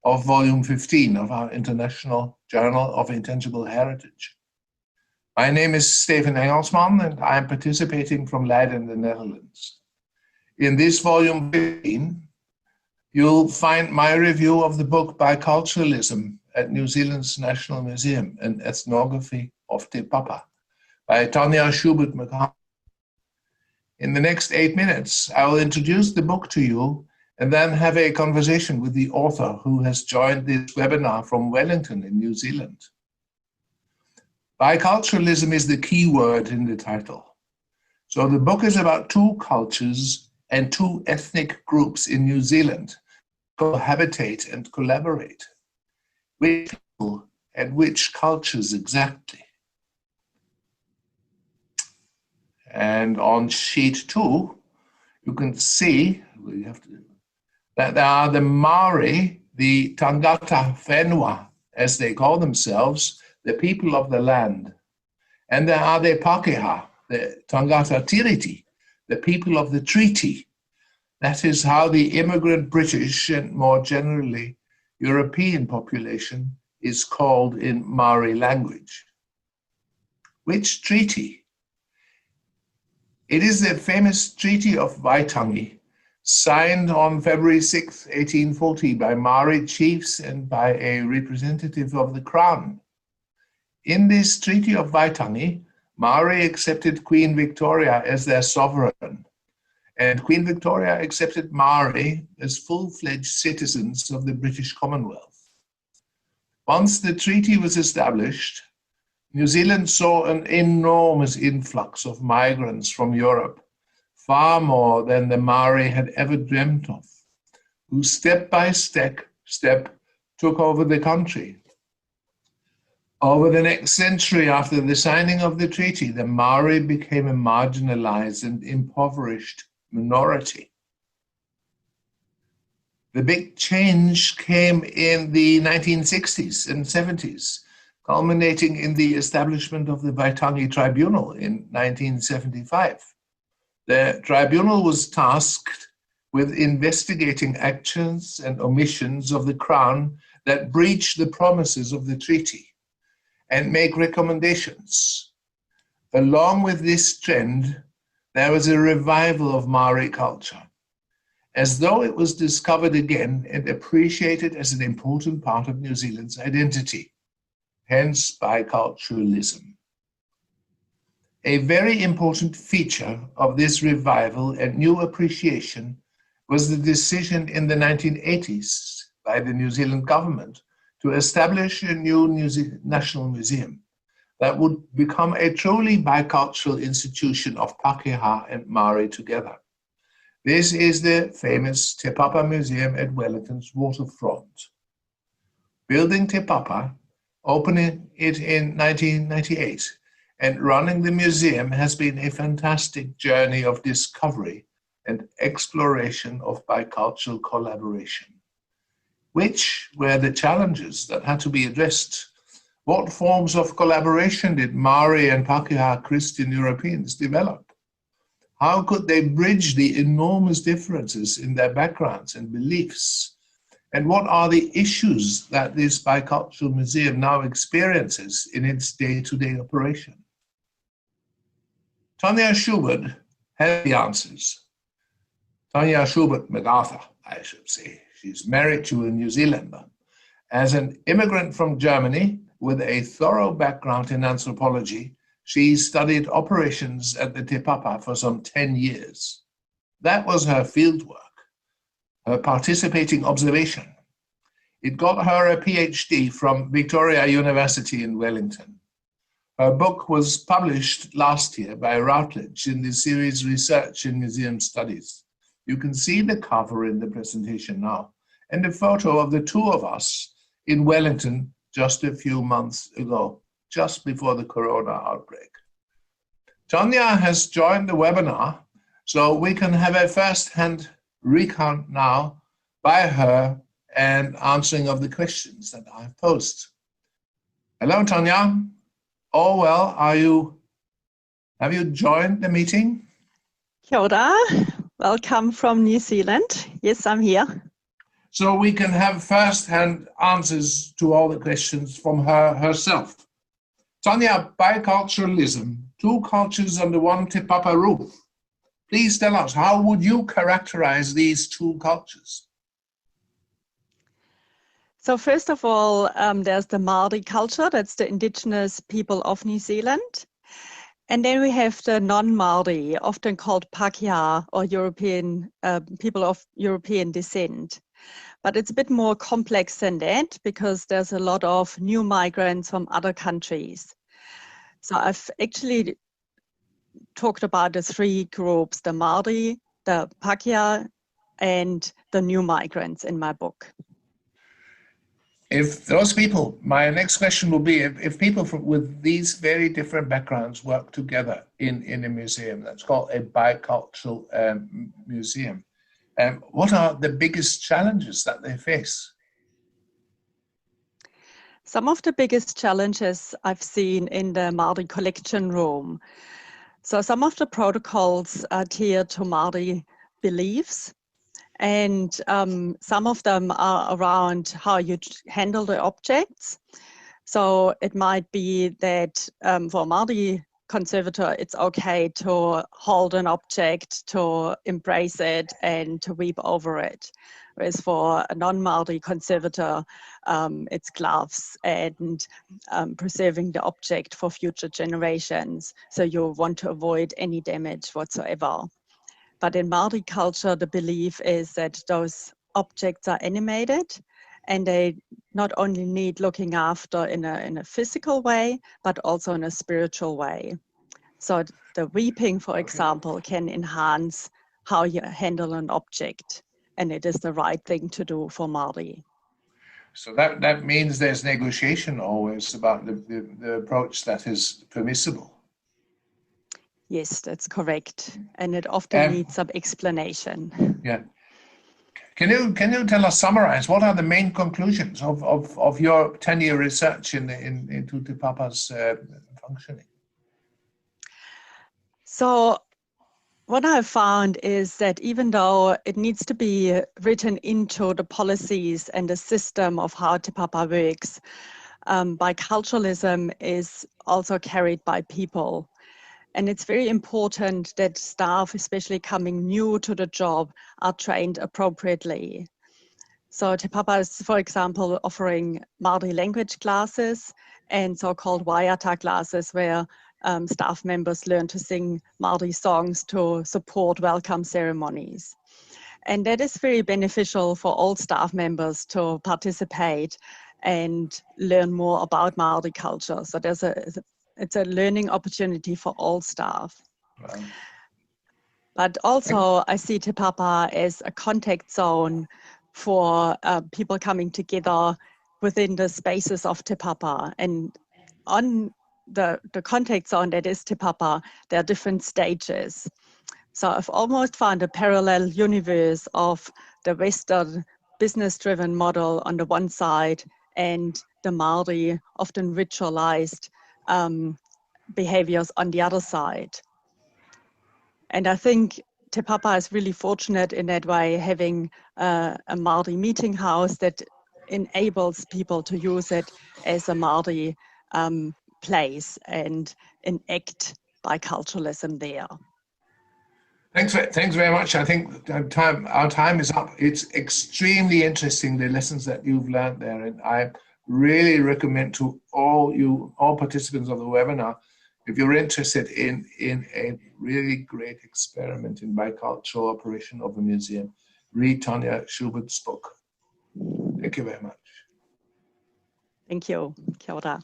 H: of Volume 15 of our International Journal of Intangible Heritage. My name is Steven Engelsman, and I am participating from Leiden, the Netherlands. In this Volume 15, you'll find my review of the book Biculturalism at New Zealand's National Museum, an ethnography of Te Papa, by Tanya Schubert-McCarthy. In the next 8 minutes, I will introduce the book to you and then have a conversation with the author who has joined this webinar from Wellington in New Zealand. Biculturalism is the key word in the title. So the book is about two cultures and two ethnic groups in New Zealand cohabitate and collaborate. Which people and which cultures exactly? And on sheet 2, you can see that there are the Maori, the Tangata Whenua, as they call themselves, the people of the land. And there are the Pakeha, the Tangata Tiriti, the people of the treaty. That is how the immigrant British and more generally European population is called in Maori language. Which treaty? It is the famous Treaty of Waitangi, signed on February 6, 1840 by Maori chiefs and by a representative of the Crown. In this Treaty of Waitangi, Maori accepted Queen Victoria as their sovereign, and Queen Victoria accepted Maori as full-fledged citizens of the British Commonwealth. Once the treaty was established, New Zealand saw an enormous influx of migrants from Europe, far more than the Maori had ever dreamt of, who step by step took over the country. Over the next century after the signing of the treaty, the Maori became a marginalized and impoverished minority. The big change came in the 1960s and 70s, culminating in the establishment of the Waitangi Tribunal in 1975. The tribunal was tasked with investigating actions and omissions of the Crown that breach the promises of the treaty and make recommendations. Along with this trend, there was a revival of Maori culture, as though it was discovered again and appreciated as an important part of New Zealand's identity. Hence biculturalism. A very important feature of this revival and new appreciation was the decision in the 1980s by the New Zealand government to establish a new national museum that would become a truly bicultural institution of Pakeha and Maori together. This is the famous Te Papa Museum at Wellington's waterfront. Building Te Papa, opening it in 1998, and running the museum has been a fantastic journey of discovery and exploration of bicultural collaboration. Which were the challenges that had to be addressed? What forms of collaboration did Maori and Pakeha Christian Europeans develop? How could they bridge the enormous differences in their backgrounds and beliefs? And what are the issues that this bicultural museum now experiences in its day-to-day operation? Tanya Schubert has the answers. Tanya Schubert MacArthur, I should say. She's married to a New Zealander. As an immigrant from Germany with a thorough background in anthropology, she studied operations at the Te Papa for some 10 years. That was her fieldwork, her participating observation. It got her a PhD from Victoria University in Wellington. Her book was published last year by Routledge in the series Research in Museum Studies. You can see the cover in the presentation now, and a photo of the two of us in Wellington just a few months ago, just before the corona outbreak. Tanya has joined the webinar, so we can have a first-hand recount now by her and answering of the questions that I've posed. Hello, Tanya. Oh, well, have you joined the meeting?
I: Kia ora. Welcome from New Zealand. Yes, I'm here.
H: So we can have first-hand answers to all the questions from her herself. Tanya, biculturalism, two cultures under one Te Papa roof. Please tell us, how would you characterize these two cultures?
I: So first of all, there's the Māori culture, that's the indigenous people of New Zealand. And then we have the non-Māori, often called Pakeha or European people of European descent. But it's a bit more complex than that because there's a lot of new migrants from other countries. So I've actually talked about the three groups, the Māori, the Pakeha, and the new migrants in my book.
H: If those people, my next question will be, if people with these very different backgrounds work together in a museum, that's called a bicultural museum, what are the biggest challenges that they face?
I: Some of the biggest challenges I've seen in the Māori collection room. So some of the protocols are tiered to Māori beliefs, and some of them are around how you handle the objects. So it might be that for a Māori conservator, it's okay to hold an object, to embrace it, and to weep over it. Whereas for a non-Māori conservator, it's gloves and preserving the object for future generations. So you want to avoid any damage whatsoever. But in Māori culture, the belief is that those objects are animated and they not only need looking after in a physical way, but also in a spiritual way. So the weeping, for example, can enhance how you handle an object, and it is the right thing to do for Māori.
H: So that means there's negotiation always about the approach that is permissible.
I: Yes, that's correct. And it often needs some explanation.
H: Yeah. Can you tell us, summarize, what are the main conclusions of your 10-year research into Te Papa's functioning?
I: So what I've found is that even though it needs to be written into the policies and the system of how Te Papa works, biculturalism is also carried by people. And it's very important that staff, especially coming new to the job, are trained appropriately. So Te Papa is, for example, offering Māori language classes and so-called waiata classes where staff members learn to sing Māori songs to support welcome ceremonies. And that is very beneficial for all staff members to participate and learn more about Māori culture. So it's a learning opportunity for all staff.
H: Wow.
I: But also I see Te Papa as a contact zone for people coming together within the spaces of Te Papa. And on the contact zone that is Te Papa, there are different stages. So I've almost found a parallel universe of the Western business-driven model on the one side and the Māori often ritualized behaviors on the other side. And I think Te Papa is really fortunate in that way, having a Māori meeting house that enables people to use it as a Māori place and enact biculturalism there.
H: Thanks very much. I think our time is up. It's extremely interesting, the lessons that you've learned there. And I really recommend to all participants of the webinar, if you're interested in a really great experiment in bicultural operation of a museum, read Tanya Schubert's book. Thank you very much.
I: Thank you. Kia ora.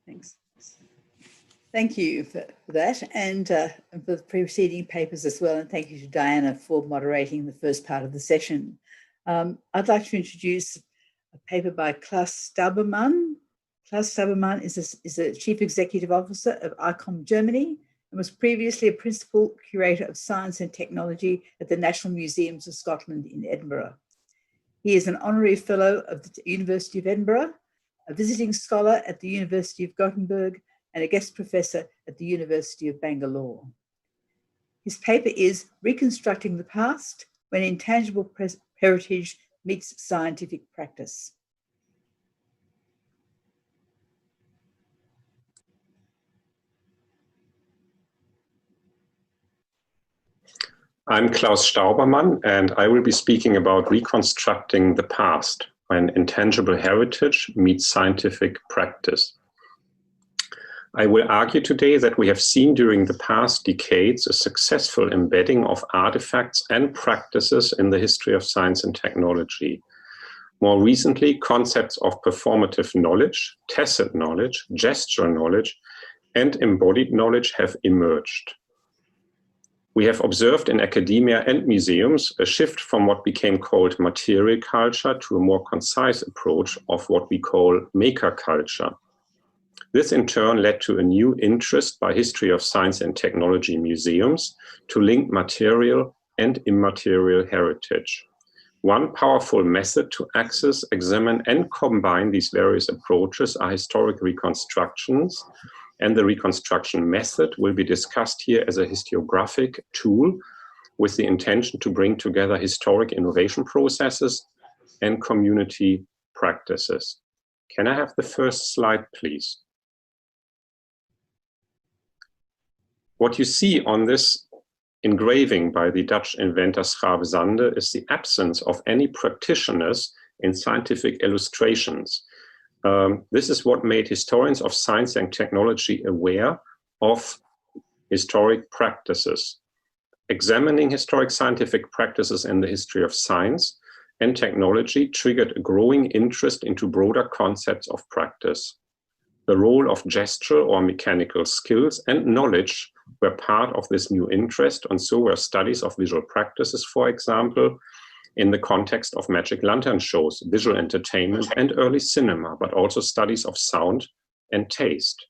J: Thanks. Thank you for that, and for the preceding papers as well, and thank you to Diana for moderating the first part of the session. I'd like to introduce a paper by Klaus Staubermann. Klaus Staubermann is a Chief Executive Officer of ICOM Germany and was previously a Principal Curator of Science and Technology at the National Museums of Scotland in Edinburgh. He is an Honorary Fellow of the University of Edinburgh, a visiting scholar at the University of Gothenburg, and a guest professor at the University of Bangalore. His paper is Reconstructing the Past when Intangible Heritage Meets Scientific Practice.
K: I'm Klaus Staubermann, and I will be speaking about reconstructing the past when intangible heritage meets scientific practice. I will argue today that we have seen during the past decades a successful embedding of artifacts and practices in the history of science and technology. More recently, concepts of performative knowledge, tacit knowledge, gestural knowledge, and embodied knowledge have emerged. We have observed in academia and museums a shift from what became called material culture to a more concise approach of what we call maker culture. This in turn led to a new interest by history of science and technology museums to link material and immaterial heritage. One powerful method to access, examine, and combine these various approaches are historic reconstructions, and the reconstruction method will be discussed here as a historiographic tool with the intention to bring together historic innovation processes and community practices. Can I have the first slide, please? What you see on this engraving by the Dutch inventor Schrabe Sande is the absence of any practitioners in scientific illustrations. This is what made historians of science and technology aware of historic practices. Examining historic scientific practices in the history of science and technology triggered a growing interest into broader concepts of practice. The role of gestural or mechanical skills and knowledge were part of this new interest, and so were studies of visual practices, for example, in the context of magic lantern shows, visual entertainment, and early cinema, but also studies of sound and taste.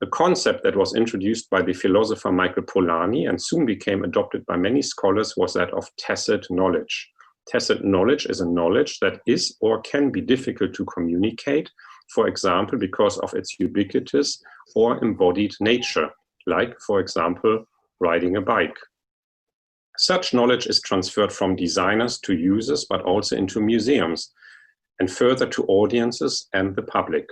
K: A concept that was introduced by the philosopher Michael Polanyi and soon became adopted by many scholars was that of tacit knowledge. Tacit knowledge is a knowledge that is or can be difficult to communicate, for example, because of its ubiquitous or embodied nature, like, for example, riding a bike. Such knowledge is transferred from designers to users, but also into museums, and further to audiences and the public.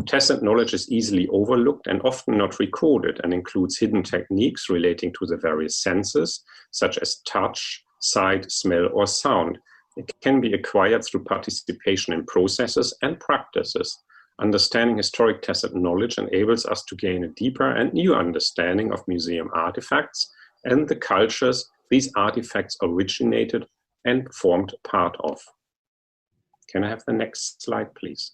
K: Tacit knowledge is easily overlooked and often not recorded, and includes hidden techniques relating to the various senses, such as touch, sight, smell, or sound. It can be acquired through participation in processes and practices. Understanding historic tacit knowledge enables us to gain a deeper and new understanding of museum artifacts and the cultures these artifacts originated and formed part of. Can I have the next slide, please?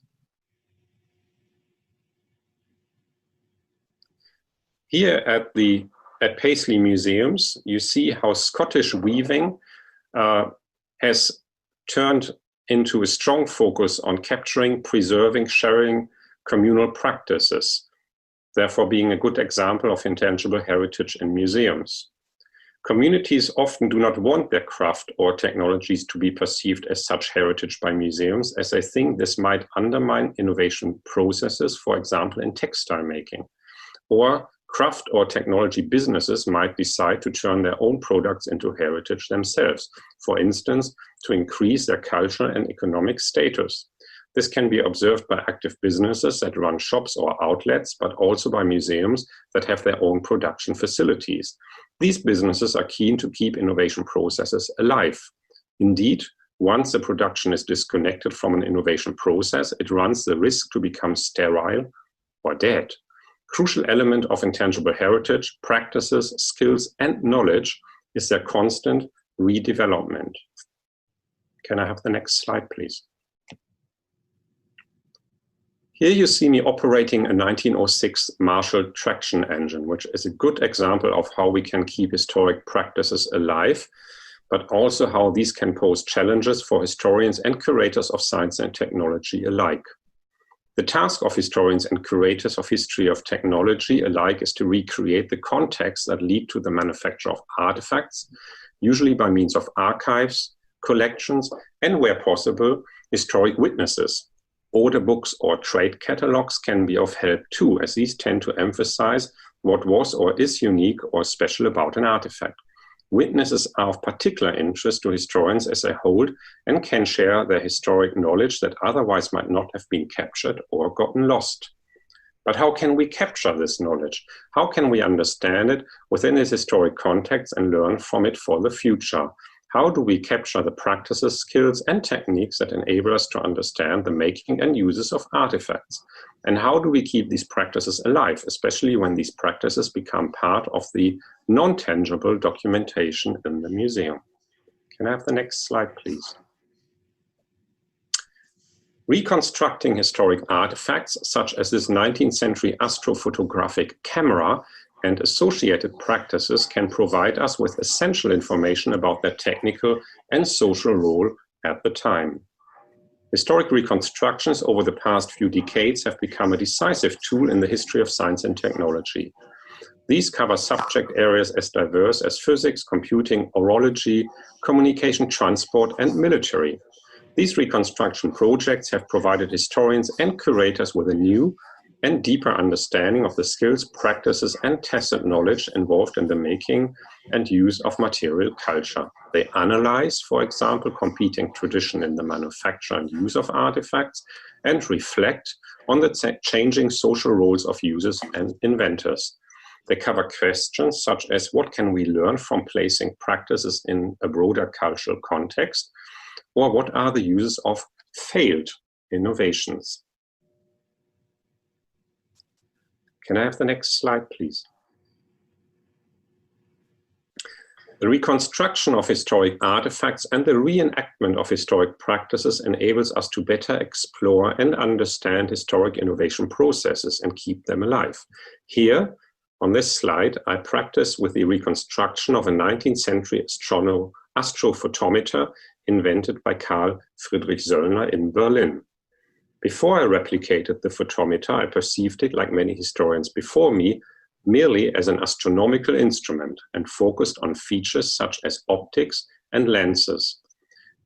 K: Here at the at Paisley Museums, you see how Scottish weaving has turned into a strong focus on capturing, preserving, sharing communal practices, therefore being a good example of intangible heritage in museums. Communities often do not want their craft or technologies to be perceived as such heritage by museums, as they think this might undermine innovation processes, for example, in textile making. Or craft or technology businesses might decide to turn their own products into heritage themselves, for instance, to increase their cultural and economic status. This can be observed by active businesses that run shops or outlets, but also by museums that have their own production facilities. These businesses are keen to keep innovation processes alive. Indeed, once the production is disconnected from an innovation process, it runs the risk to become sterile or dead. Crucial element of intangible heritage, practices, skills, and knowledge is their constant redevelopment. Can I have the next slide, please? Here you see me operating a 1906 Marshall traction engine, which is a good example of how we can keep historic practices alive, but also how these can pose challenges for historians and curators of science and technology alike. The task of historians and curators of history of technology alike is to recreate the contexts that lead to the manufacture of artifacts, usually by means of archives, collections, and where possible, historic witnesses. Order books or trade catalogs can be of help too, as these tend to emphasize what was or is unique or special about an artifact. Witnesses are of particular interest to historians as they hold and can share their historic knowledge that otherwise might not have been captured or gotten lost. But how can we capture this knowledge? How can we understand it within its historic context and learn from it for the future? How do we capture the practices, skills, and techniques that enable us to understand the making and uses of artifacts? And how do we keep these practices alive, especially when these practices become part of the non-tangible documentation in the museum? Can I have the next slide, please? Reconstructing historic artifacts, such as this 19th century astrophotographic camera, and associated practices can provide us with essential information about their technical and social role at the time. Historic reconstructions over the past few decades have become a decisive tool in the history of science and technology. These cover subject areas as diverse as physics, computing, orology, communication, transport, and military. These reconstruction projects have provided historians and curators with a new and deeper understanding of the skills, practices, and tacit knowledge involved in the making and use of material culture. They analyze, for example, competing tradition in the manufacture and use of artifacts, and reflect on the changing social roles of users and inventors. They cover questions such as what can we learn from placing practices in a broader cultural context, or what are the uses of failed innovations. Can I have the next slide, please? The reconstruction of historic artifacts and the reenactment of historic practices enables us to better explore and understand historic innovation processes and keep them alive. Here, on this slide, I practice with the reconstruction of a 19th century astrophotometer invented by Carl Friedrich Söllner in Berlin. Before I replicated the photometer, I perceived it, like many historians before me, merely as an astronomical instrument and focused on features such as optics and lenses.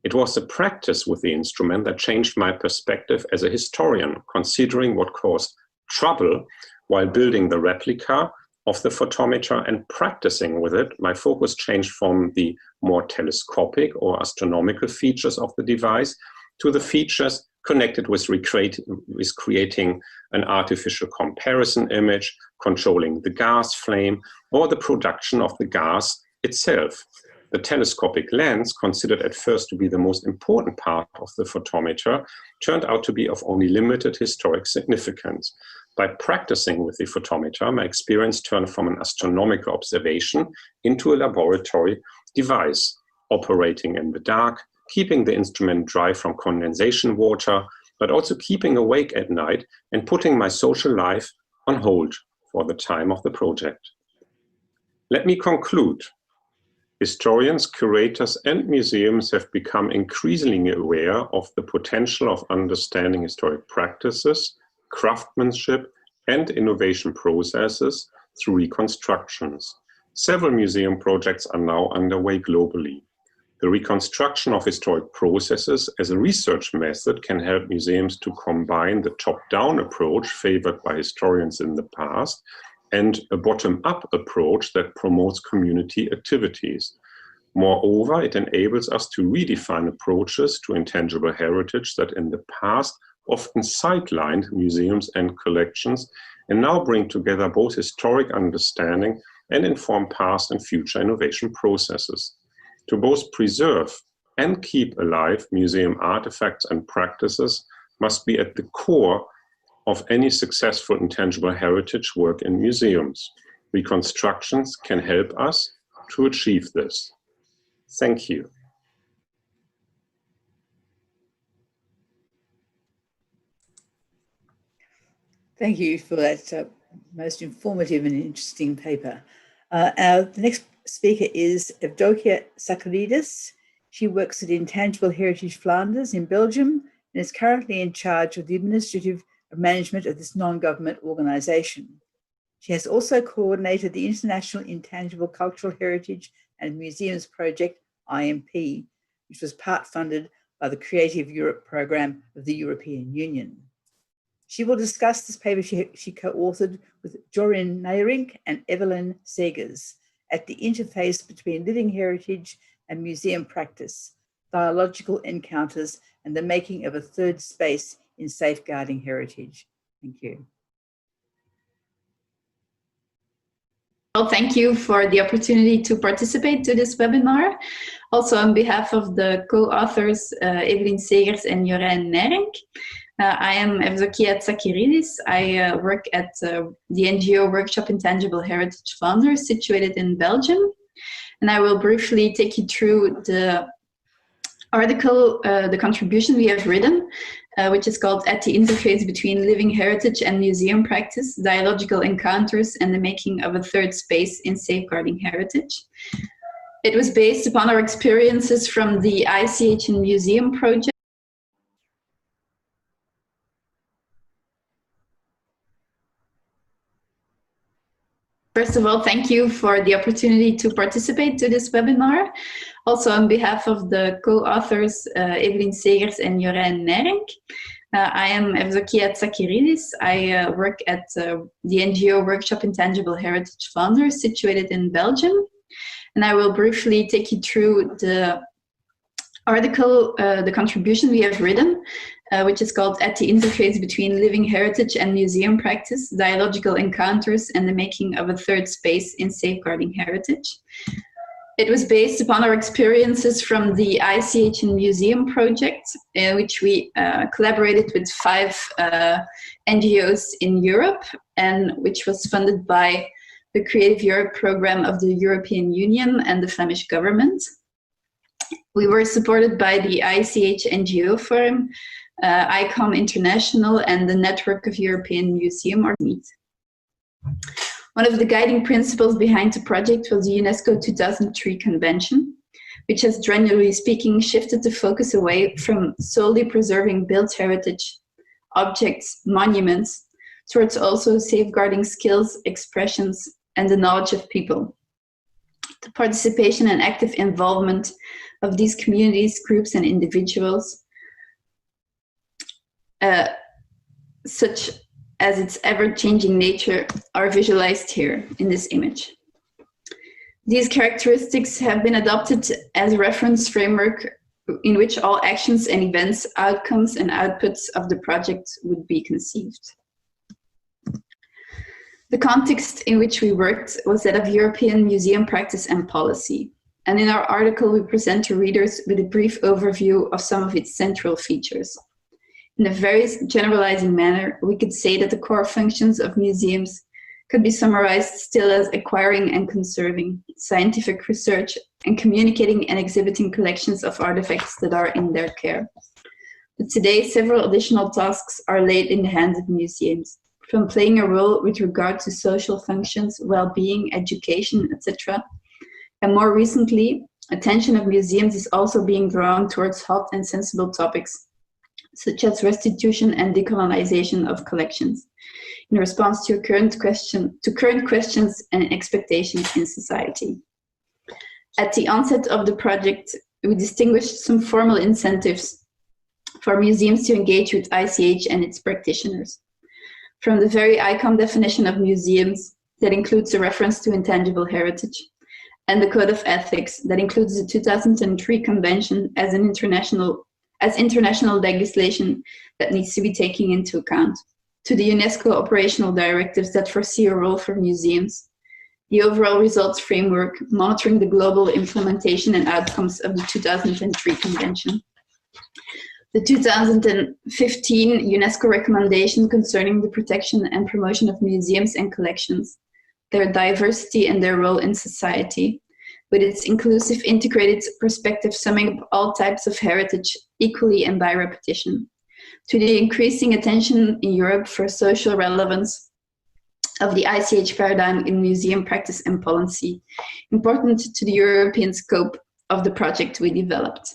K: It was the practice with the instrument that changed my perspective as a historian, considering what caused trouble while building the replica of the photometer and practicing with it. My focus changed from the more telescopic or astronomical features of the device to the features connected with creating an artificial comparison image, controlling the gas flame, or the production of the gas itself. The telescopic lens, considered at first to be the most important part of the photometer, turned out to be of only limited historic significance. By practicing with the photometer, my experience turned from an astronomical observation into a laboratory device, operating in the dark, keeping the instrument dry from condensation water, but also keeping awake at night and putting my social life on hold for the time of the project. Let me conclude. Historians, curators, and museums have become increasingly aware of the potential of understanding historic practices, craftsmanship, and innovation processes through reconstructions. Several museum projects are now underway globally. The reconstruction of historic processes as a research method can help museums to combine the top-down approach favored by historians in the past and a bottom-up approach that promotes community activities. Moreover, it enables us to redefine approaches to intangible heritage that in the past often sidelined museums and collections, and now bring together both historic understanding and inform past and future innovation processes. To both preserve and keep alive museum artifacts and practices must be at the core of any successful intangible heritage work in museums. Reconstructions can help us to achieve this. Thank you.
J: Thank you for that most informative and interesting paper. The next speaker is Evdokia Sakharidis. She works at Intangible Heritage Flanders in Belgium and is currently in charge of the administrative management of this non-government organisation. She has also coordinated the International Intangible Cultural Heritage and Museums Project, IMP, which was part funded by the Creative Europe program of the European Union. She will discuss this paper she co-authored with Jorin Neyring and Evelyn Segers at the interface between living heritage and museum practice, dialogical encounters, and the making of a third space in safeguarding heritage. Thank you.
L: Well, thank you for the opportunity to participate to this webinar. Also on behalf of the co-authors, Evelyn Segers and Jorin Neyring. I am Evdokia Sakharidis. I work at the NGO Workshop Intangible Heritage Flanders, situated in Belgium. And I will briefly take you through the article, the contribution we have written, which is called At the Interface Between Living Heritage and Museum Practice, Dialogical Encounters and the Making of a Third Space in Safeguarding Heritage. It was based upon our experiences from the ICH and Museum project. First of all, thank you for the opportunity to participate to this webinar. Also on behalf of the co-authors, Evelyn Segers and Jorin Neyring. I am Evdokia Sakharidis. I work at the NGO Workshop Intangible Heritage Flanders, situated in Belgium. And I will briefly take you through the article, the contribution we have written, which is called At the Interface Between Living Heritage and Museum Practice, Dialogical Encounters and the Making of a Third Space in Safeguarding Heritage. It was based upon our experiences from the ICH and Museum project, in which we collaborated with 5 NGOs in Europe, and which was funded by the Creative Europe program of the European Union and the Flemish government. We were supported by the ICH NGO Forum, ICOM International, and the Network of European Museum or MEET. One of the guiding principles behind the project was the UNESCO 2003 Convention, which has, generally speaking, shifted the focus away from solely preserving built heritage, objects, monuments, towards also safeguarding skills, expressions, and the knowledge of people. The participation and active involvement of these communities, groups, and individuals, such as its ever-changing nature, are visualized here in this image. These characteristics have been adopted as a reference framework in which all actions and events, outcomes, and outputs of the project would be conceived. The context in which we worked was that of European museum practice and policy. And in our article, we present to readers with a brief overview of some of its central features. In a very generalizing manner, we could say that the core functions of museums could be summarized still as acquiring and conserving, scientific research, and communicating and exhibiting collections of artifacts that are in their care. But today, several additional tasks are laid in the hands of museums, from playing a role with regard to social functions, well-being, education, etc. And more recently, attention of museums is also being drawn towards hot and sensible topics, such as restitution and decolonization of collections, in response to current questions and expectations in society. At the onset of the project, we distinguished some formal incentives for museums to engage with ICH and its practitioners. From the very ICOM definition of museums that includes a reference to intangible heritage, and the Code of Ethics that includes the 2003 Convention as international legislation that needs to be taken into account, to the UNESCO operational directives that foresee a role for museums, the overall results framework monitoring the global implementation and outcomes of the 2003 Convention, the 2015 UNESCO recommendation concerning the protection and promotion of museums and collections, their diversity and their role in society, with its inclusive, integrated perspective summing up all types of heritage equally and by repetition, to the increasing attention in Europe for social relevance of the ICH paradigm in museum practice and policy, important to the European scope of the project we developed.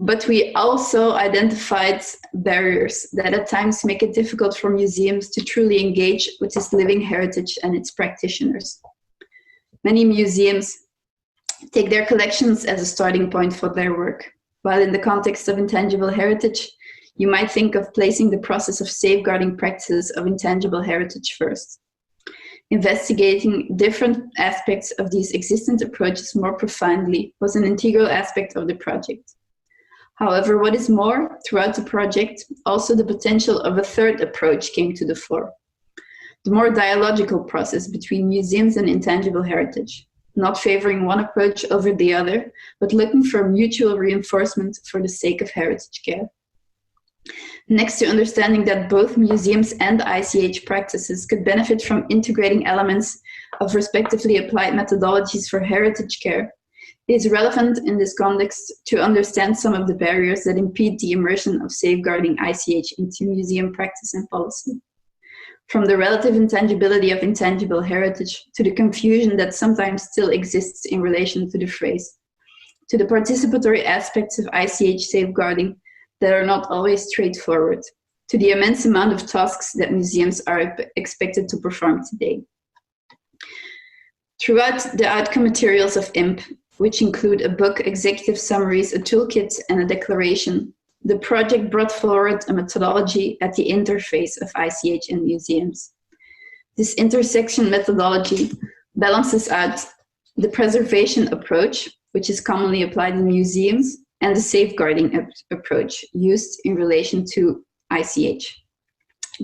L: But we also identified barriers that at times make it difficult for museums to truly engage with this living heritage and its practitioners. Many museums take their collections as a starting point for their work, while in the context of intangible heritage, you might think of placing the process of safeguarding practices of intangible heritage first. Investigating different aspects of these existent approaches more profoundly was an integral aspect of the project. However, what is more, throughout the project, also the potential of a third approach came to the fore. The more dialogical process between museums and intangible heritage, not favoring one approach over the other, but looking for mutual reinforcement for the sake of heritage care. Next to understanding that both museums and ICH practices could benefit from integrating elements of respectively applied methodologies for heritage care, it is relevant in this context to understand some of the barriers that impede the immersion of safeguarding ICH into museum practice and policy. From the relative intangibility of intangible heritage to the confusion that sometimes still exists in relation to the phrase, to the participatory aspects of ICH safeguarding that are not always straightforward, to the immense amount of tasks that museums are expected to perform today. Throughout the outcome materials of IMP, which include a book, executive summaries, a toolkit, and a declaration, the project brought forward a methodology at the interface of ICH and museums. This intersection methodology balances out the preservation approach, which is commonly applied in museums, and the safeguarding approach used in relation to ICH.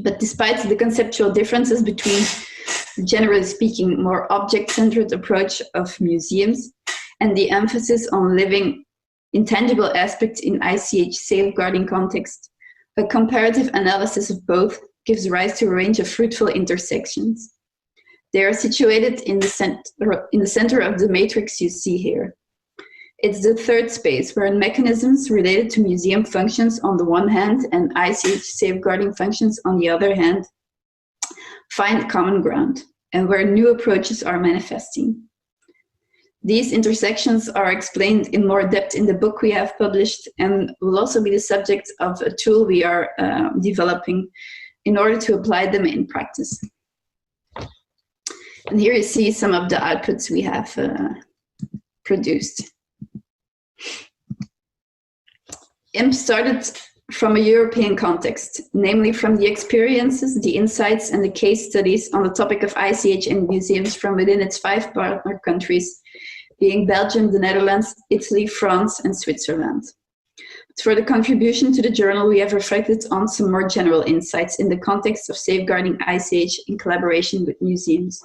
L: But despite the conceptual differences between, generally speaking, more object-centered approach of museums and the emphasis on living intangible aspects in ICH safeguarding context, a comparative analysis of both gives rise to a range of fruitful intersections. They are situated in the center of the matrix you see here. It's the third space where mechanisms related to museum functions on the one hand and ICH safeguarding functions on the other hand find common ground and where new approaches are manifesting. These intersections are explained in more depth in the book we have published and will also be the subject of a tool we are developing in order to apply them in practice. And here you see some of the outputs we have produced. IMP started from a European context, namely from the experiences, the insights, and the case studies on the topic of ICH in museums from within its 5 partner countries, being Belgium, the Netherlands, Italy, France, and Switzerland. For the contribution to the journal, we have reflected on some more general insights in the context of safeguarding ICH in collaboration with museums.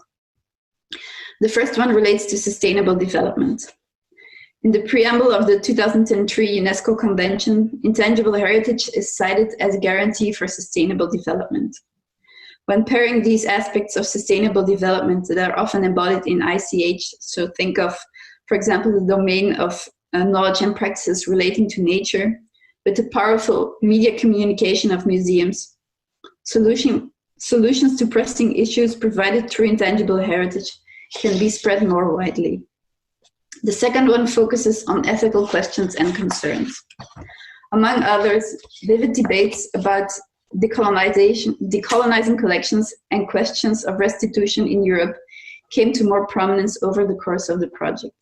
L: The first one relates to sustainable development. In the preamble of the 2003 UNESCO Convention, intangible heritage is cited as a guarantee for sustainable development. When pairing these aspects of sustainable development that are often embodied in ICH, so think of, for example, the domain of knowledge and practices relating to nature, with the powerful media communication of museums, solutions solutions to pressing issues provided through intangible heritage can be spread more widely. The second one focuses on ethical questions and concerns. Among others, vivid debates about decolonizing collections and questions of restitution in Europe came to more prominence over the course of the project.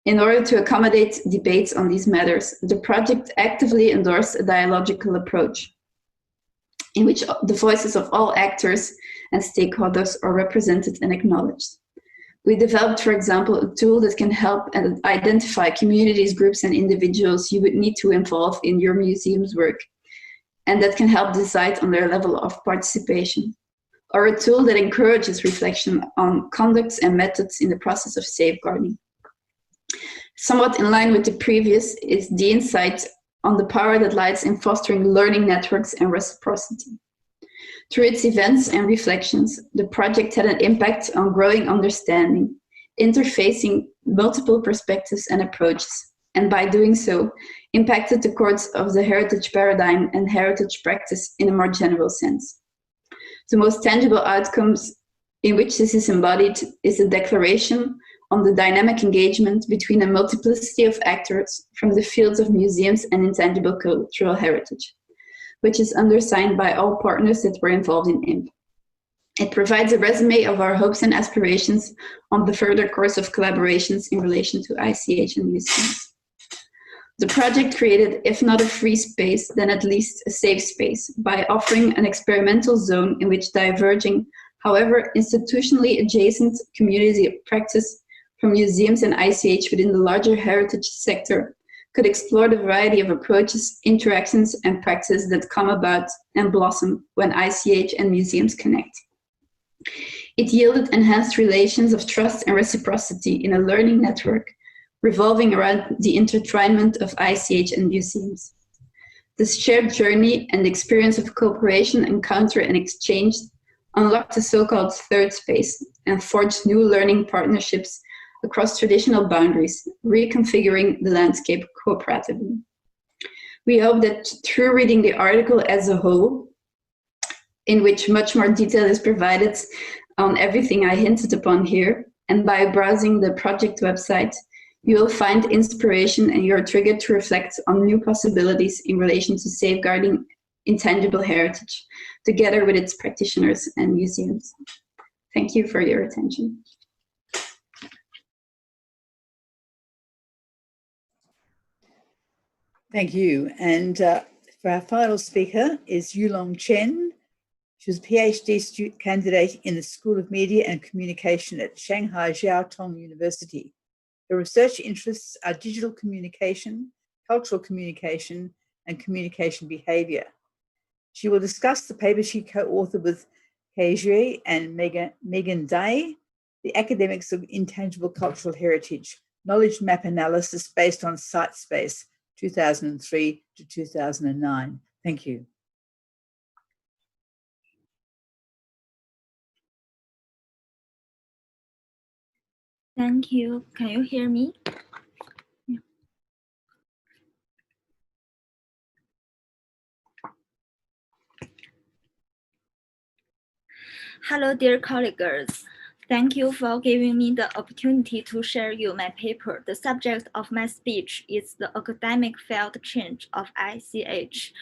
L: In order to accommodate debates on these matters, the project actively endorsed a dialogical approach in which the voices of all actors and stakeholders are represented and acknowledged. We developed, for example, a tool that can help and identify communities, groups, and individuals you would need to involve in your museum's work, and that can help decide on their level of participation, or a tool that encourages reflection on conducts and methods in the process of safeguarding. Somewhat in line with the previous is the insight on the power that lies in fostering learning networks and reciprocity. Through its events and reflections, the project had an impact on growing understanding, interfacing multiple perspectives and approaches, and by doing so, impacted the course of the heritage paradigm and heritage practice in a more general sense. The most tangible outcomes in which this is embodied is a declaration on the dynamic engagement between a multiplicity of actors from the fields of museums and intangible cultural heritage, which is undersigned by all partners that were involved in IMP. It provides a resume of our hopes and aspirations on the further course of collaborations in relation to ICH and museums. The project created, if not a free space, then at least a safe space by offering an experimental zone in which diverging, however institutionally adjacent community practice from museums and ICH within the larger heritage sector could explore the variety of approaches, interactions, and practices that come about and blossom when ICH and museums connect. It yielded enhanced relations of trust and reciprocity in a learning network revolving around the intertwinement of ICH and museums. This shared journey and experience of cooperation, encounter, and exchange unlocked a so-called third space and forged new learning partnerships across traditional boundaries, reconfiguring the landscape cooperatively. We hope that through reading the article as a whole, in which much more detail is provided on everything I hinted upon here, and by browsing the project website, you will find inspiration and you're triggered to reflect on new possibilities in relation to safeguarding intangible heritage, together with its practitioners and museums. Thank you for your attention.
J: Thank you. And for our final speaker is Yulong Chen. She was a PhD candidate in the School of Media and Communication at Shanghai Jiao Tong University. Her research interests are digital communication, cultural communication, and communication behavior. She will discuss the paper she co-authored with Kei Zhui and Megan Day, The Academics of Intangible Cultural Heritage, Knowledge Map Analysis Based on Site Space, 2003 to 2009. Thank you.
M: Thank you. Can you hear me? Yeah. Hello, dear colleagues. Thank you for giving me the opportunity to share you my paper. The subject of my speech is the academic field change of ICH.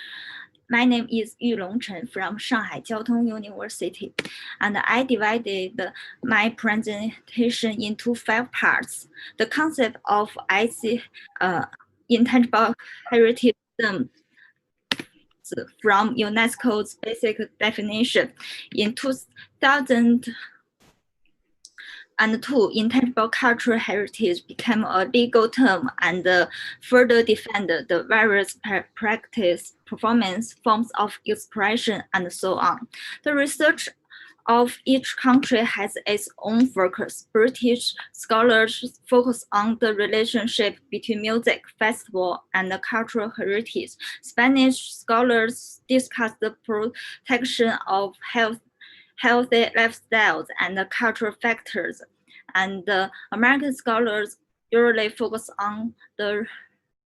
M: My name is Yulong Chen from Shanghai Jiao Tong University, and I divided my presentation into 5 parts. The concept of intangible heritage from UNESCO's basic definition. In 2002, intangible cultural heritage became a legal term and further defined the various practice, performance, forms of expression, and so on. The research of each country has its own focus. British scholars focus on the relationship between music, festival, and cultural heritage. Spanish scholars discuss the protection of healthy lifestyles and cultural factors, and American scholars usually focus on the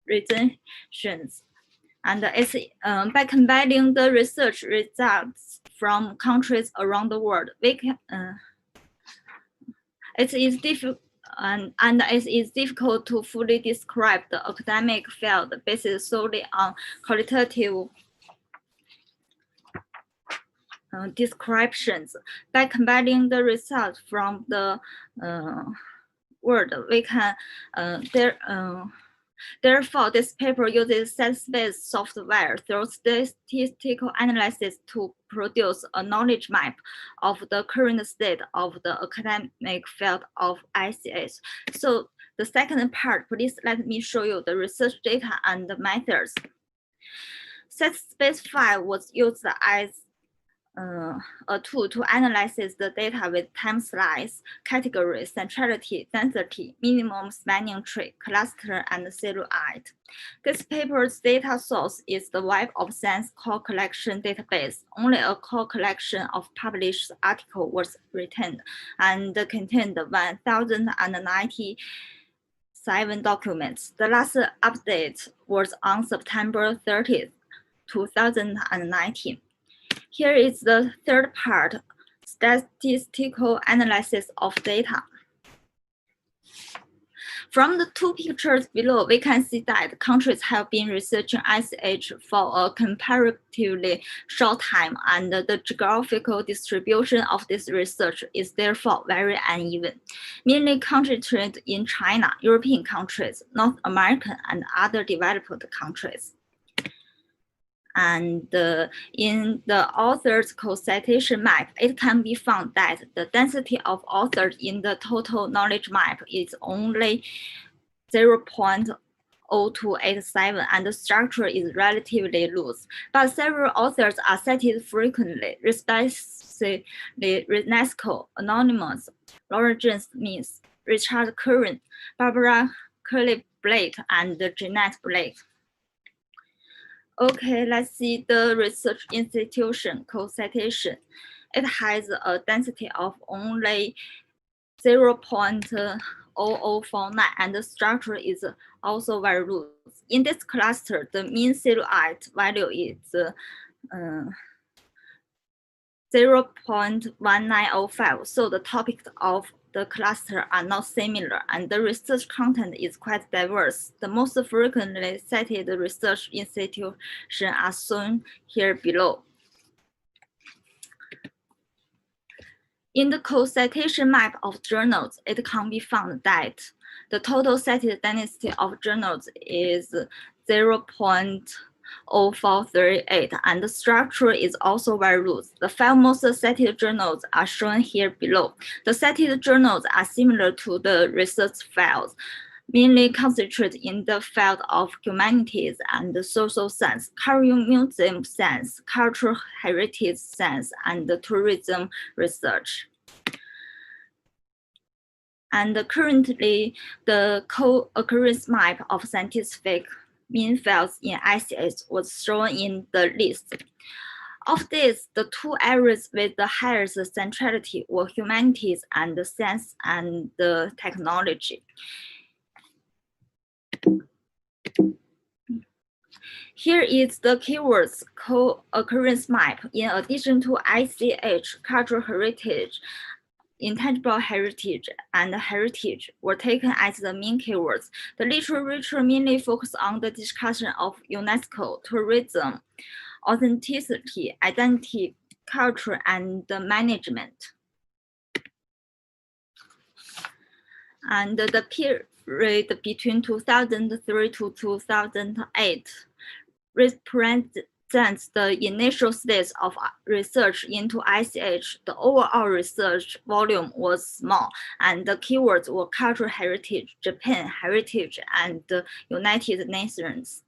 M: retentions. And it's by combining the research results from countries around the world, we can it is difficult and it is difficult to fully describe the academic field based solely on qualitative descriptions. By combining the results from the world, we can therefore, this paper uses set-based software through statistical analysis to produce a knowledge map of the current state of the academic field of ICH. So the second part, please let me show you the research data and the methods. Set-space file was used as a tool to analyze the data with time slice, category, centrality, density, minimum spanning tree, cluster, and silhouette. This paper's data source is the Web of Science core collection database. Only a core collection of published articles was retained and contained 1,097 documents. The last update was on September 30th, 2019. Here is the third part, statistical analysis of data. From the two pictures below, we can see that countries have been researching ICH for a comparatively short time, and the geographical distribution of this research is therefore very uneven, mainly concentrated in China, European countries, North American, and other developed countries. And in the author's co-citation map, it can be found that the density of authors in the total knowledge map is only 0.0287, and the structure is relatively loose. But several authors are cited frequently, respectively UNESCO, Anonymous, Lauren Smith, Richard Curran, Barbara Curley-Blake, and Jeanette Blake. Okay, let's see the research institution co-citation. It has a density of only 0.0049, and the structure is also very loose. In this cluster, the mean silhouette value is 0.1905, so the topics of the cluster are not similar, and the research content is quite diverse. The most frequently cited research institutions are shown here below. In the co-citation map of journals, it can be found that the total cited density of journals is 0.0438, and the structure is also very loose. The 5 most cited journals are shown here below. The cited journals are similar to the research fields, mainly concentrated in the field of humanities and social science, covering museum science, cultural heritage science, and tourism research. And currently, the co-occurrence map of scientific mean fields in ICH was shown in the list. Of this, the 2 areas with the highest centrality were humanities and science and technology. Here is the keywords co-occurrence map. In addition to ICH, cultural heritage, intangible heritage, and heritage were taken as the main keywords. The literature mainly focused on the discussion of UNESCO, tourism, authenticity, identity, culture, and management. And the period between 2003 to 2008 represents the initial stage of research into ICH. The overall research volume was small, and the keywords were cultural heritage, Japan heritage, and the United Nations.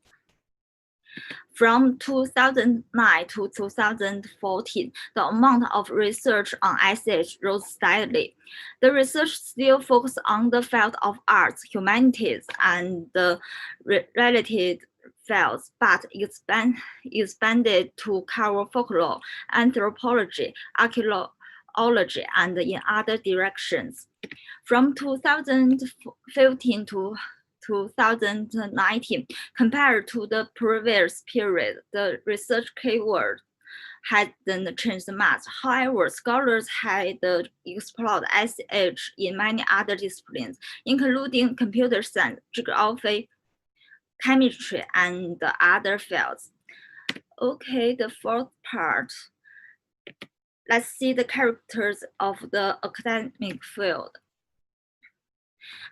M: From 2009 to 2014, the amount of research on ICH rose steadily. The research still focused on the field of arts, humanities, and the related fields, but expanded to cover folklore, anthropology, archaeology, and in other directions. From 2015 to 2019. Compared to the previous period, the research keyword hadn't changed much. However, scholars had explored ICH in many other disciplines, including computer science, geography, chemistry, and other fields. Okay, the fourth part. Let's see the characters of the academic field.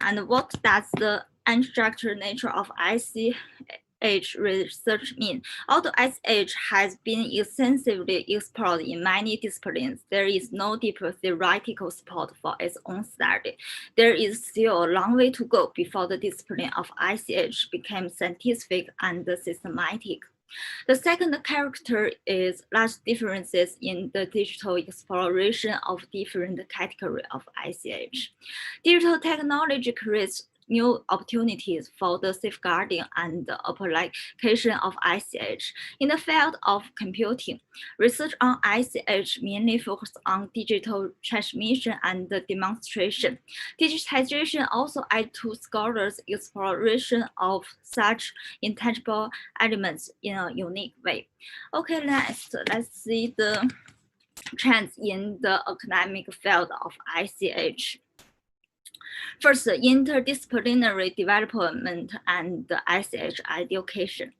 M: And what does the unstructured nature of ICH research mean? Although ICH has been extensively explored in many disciplines, there is no deeper theoretical support for its own study. There is still a long way to go before the discipline of ICH became scientific and systematic. The second character is large differences in the digital exploration of different categories of ICH. Digital technology creates new opportunities for the safeguarding and application of ICH. In the field of computing, research on ICH mainly focuses on digital transmission and demonstration. Digitization also adds to scholars' exploration of such intangible elements in a unique way. Okay, next, let's see the trends in the academic field of ICH. First, interdisciplinary development and ICH education.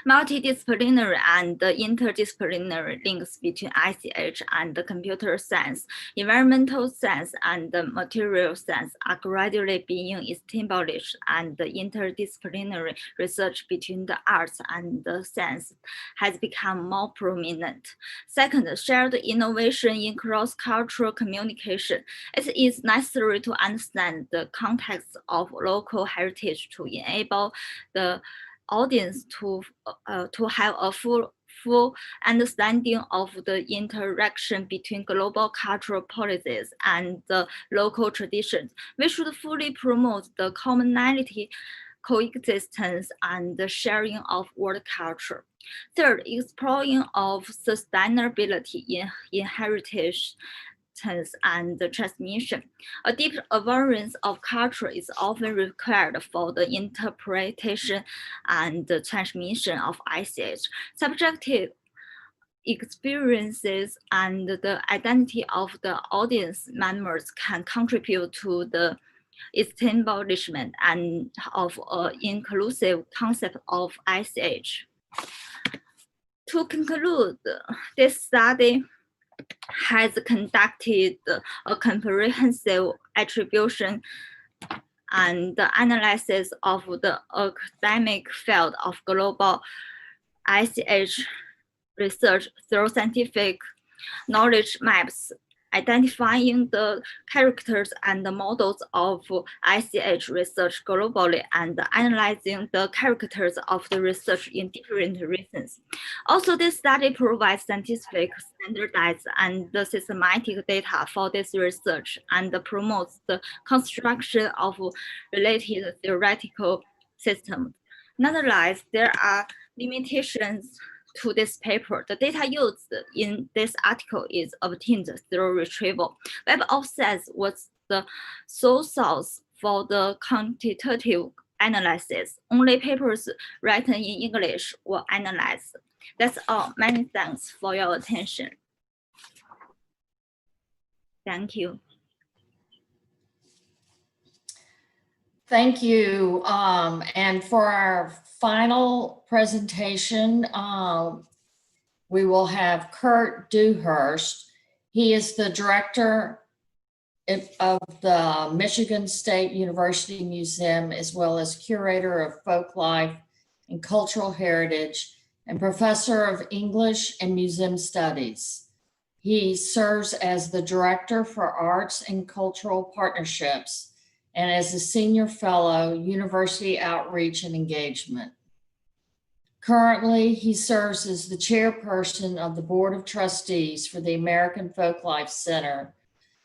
M: Multidisciplinary and interdisciplinary links between ICH and computer science, environmental science, and material science are gradually being established, and interdisciplinary research between the arts and the science has become more prominent. Second, shared innovation in cross-cultural communication. It is necessary to understand the context of local heritage to enable the audience to have a full understanding of the interaction between global cultural policies and the local traditions. We should fully promote the commonality, coexistence, and the sharing of world culture. Third, exploring of sustainability in heritage and the transmission. A deep awareness of culture is often required for the interpretation and the transmission of ICH. Subjective experiences and the identity of the audience members can contribute to the establishment and of an inclusive concept of ICH. To conclude, this study has conducted a comprehensive attribution and analysis of the academic field of global ICH research through scientific knowledge maps, identifying the characters and the models of ICH research globally, and analyzing the characters of the research in different regions. Also, this study provides scientific, standardized, and systematic data for this research and promotes the construction of related theoretical systems. Nonetheless, there are limitations to this paper. The data used in this article is obtained through retrieval. Web of Science was the sole source for the quantitative analysis. Only papers written in English were analyzed. That's all. Many thanks for your attention. Thank you.
E: Thank you. And for our final presentation, we will have Kurt Dewhurst. He is the director of the Michigan State University Museum, as well as curator of folk life and cultural heritage and professor of English and museum studies. He serves as the director for arts and cultural partnerships and as a senior fellow, University Outreach and Engagement. Currently, he serves as the chairperson of the Board of Trustees for the American Folklife Center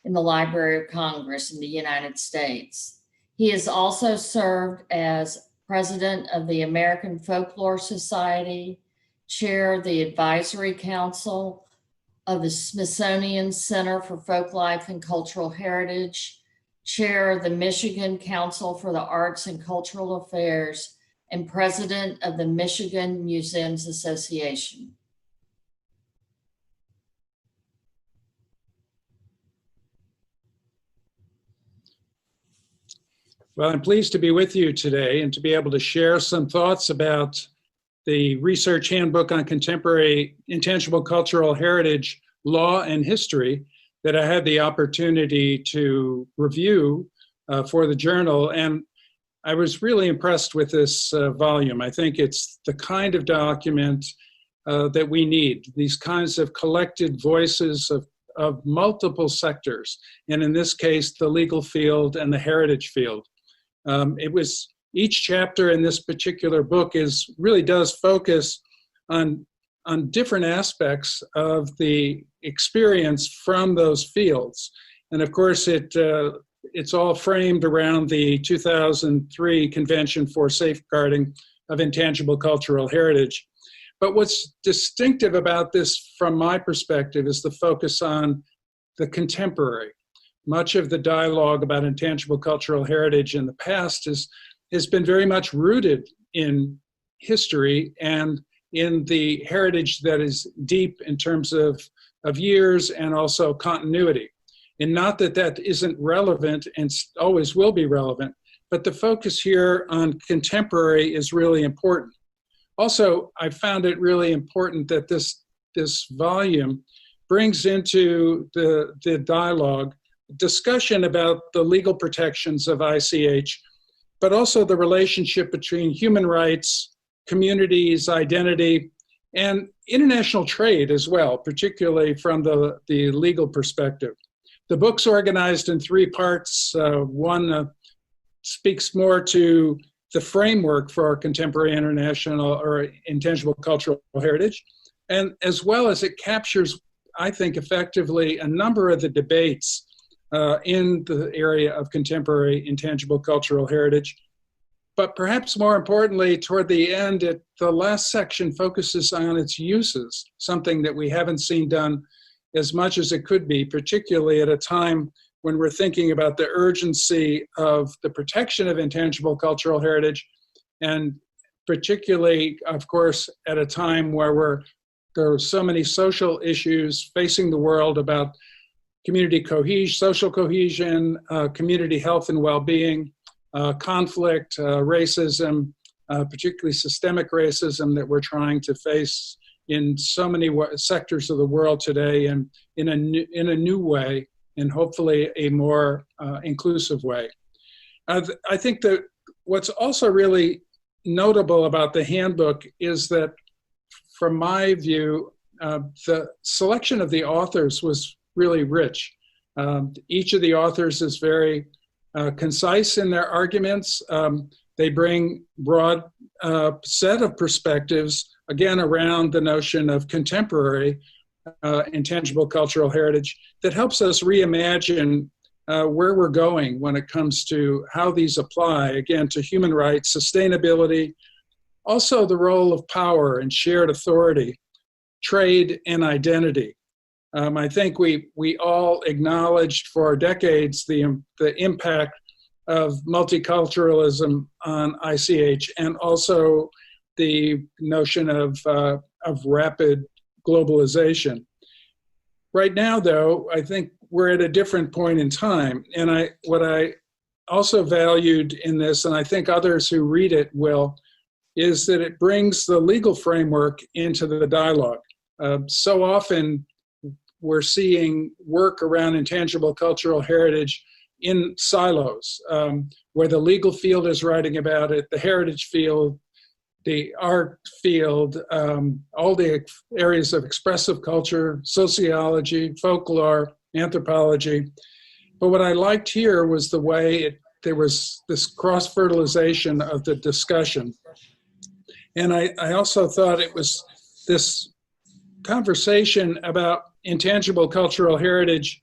E: in the Library of Congress in the United States. He has also served as president of the American Folklore Society, chair of the Advisory Council of the Smithsonian Center for Folklife and Cultural Heritage, Chair of the Michigan Council for the Arts and Cultural Affairs, and President of the Michigan Museums Association.
N: Well, I'm pleased to be with you today and to be able to share some thoughts about the Research Handbook on Contemporary Intangible Cultural Heritage Law and History that I had the opportunity to review for the journal. And I was really impressed with this volume. I think it's the kind of document that we need, these kinds of collected voices of multiple sectors, and in this case, the legal field and the heritage field. Each chapter in this particular book really does focus on different aspects of the experience from those fields. And of course, it's all framed around the 2003 Convention for Safeguarding of Intangible Cultural Heritage. But what's distinctive about this, from my perspective, is the focus on the contemporary. Much of the dialogue about intangible cultural heritage in the past has been very much rooted in history and in the heritage that is deep in terms of years and also continuity. And not that that isn't relevant and always will be relevant, but the focus here on contemporary is really important. Also, I found it really important that this volume brings into the dialogue discussion about the legal protections of ICH, but also the relationship between human rights, communities, identity, and international trade as well, particularly from the legal perspective. The book's organized in three parts. One speaks more to the framework for our contemporary international or intangible cultural heritage, and as well as it captures, I think, effectively a number of the debates in the area of contemporary intangible cultural heritage. But perhaps more importantly, toward the end, the last section focuses on its uses, something that we haven't seen done as much as it could be, particularly at a time when we're thinking about the urgency of the protection of intangible cultural heritage, and particularly, of course, at a time where there are so many social issues facing the world about community cohesion, social cohesion, community health and well-being, conflict, racism, particularly systemic racism that we're trying to face in so many sectors of the world today, and in a new way, and hopefully a more inclusive way. I think that what's also really notable about the handbook is that, from my view, the selection of the authors was really rich. Each of the authors is very concise in their arguments. They bring broad set of perspectives, again, around the notion of contemporary intangible cultural heritage that helps us reimagine where we're going when it comes to how these apply, again, to human rights, sustainability, also the role of power and shared authority, trade, and identity. I think we all acknowledged for decades the impact of multiculturalism on ICH, and also the notion of rapid globalization. Right now, though, I think we're at a different point in time. And what I also valued in this, and I think others who read it will, is that it brings the legal framework into the dialogue. So often we're seeing work around intangible cultural heritage in silos, where the legal field is writing about it, the heritage field, the art field, all the areas of expressive culture, sociology, folklore, anthropology. But what I liked here was the way there was this cross-fertilization of the discussion. And I also thought it was this conversation about intangible cultural heritage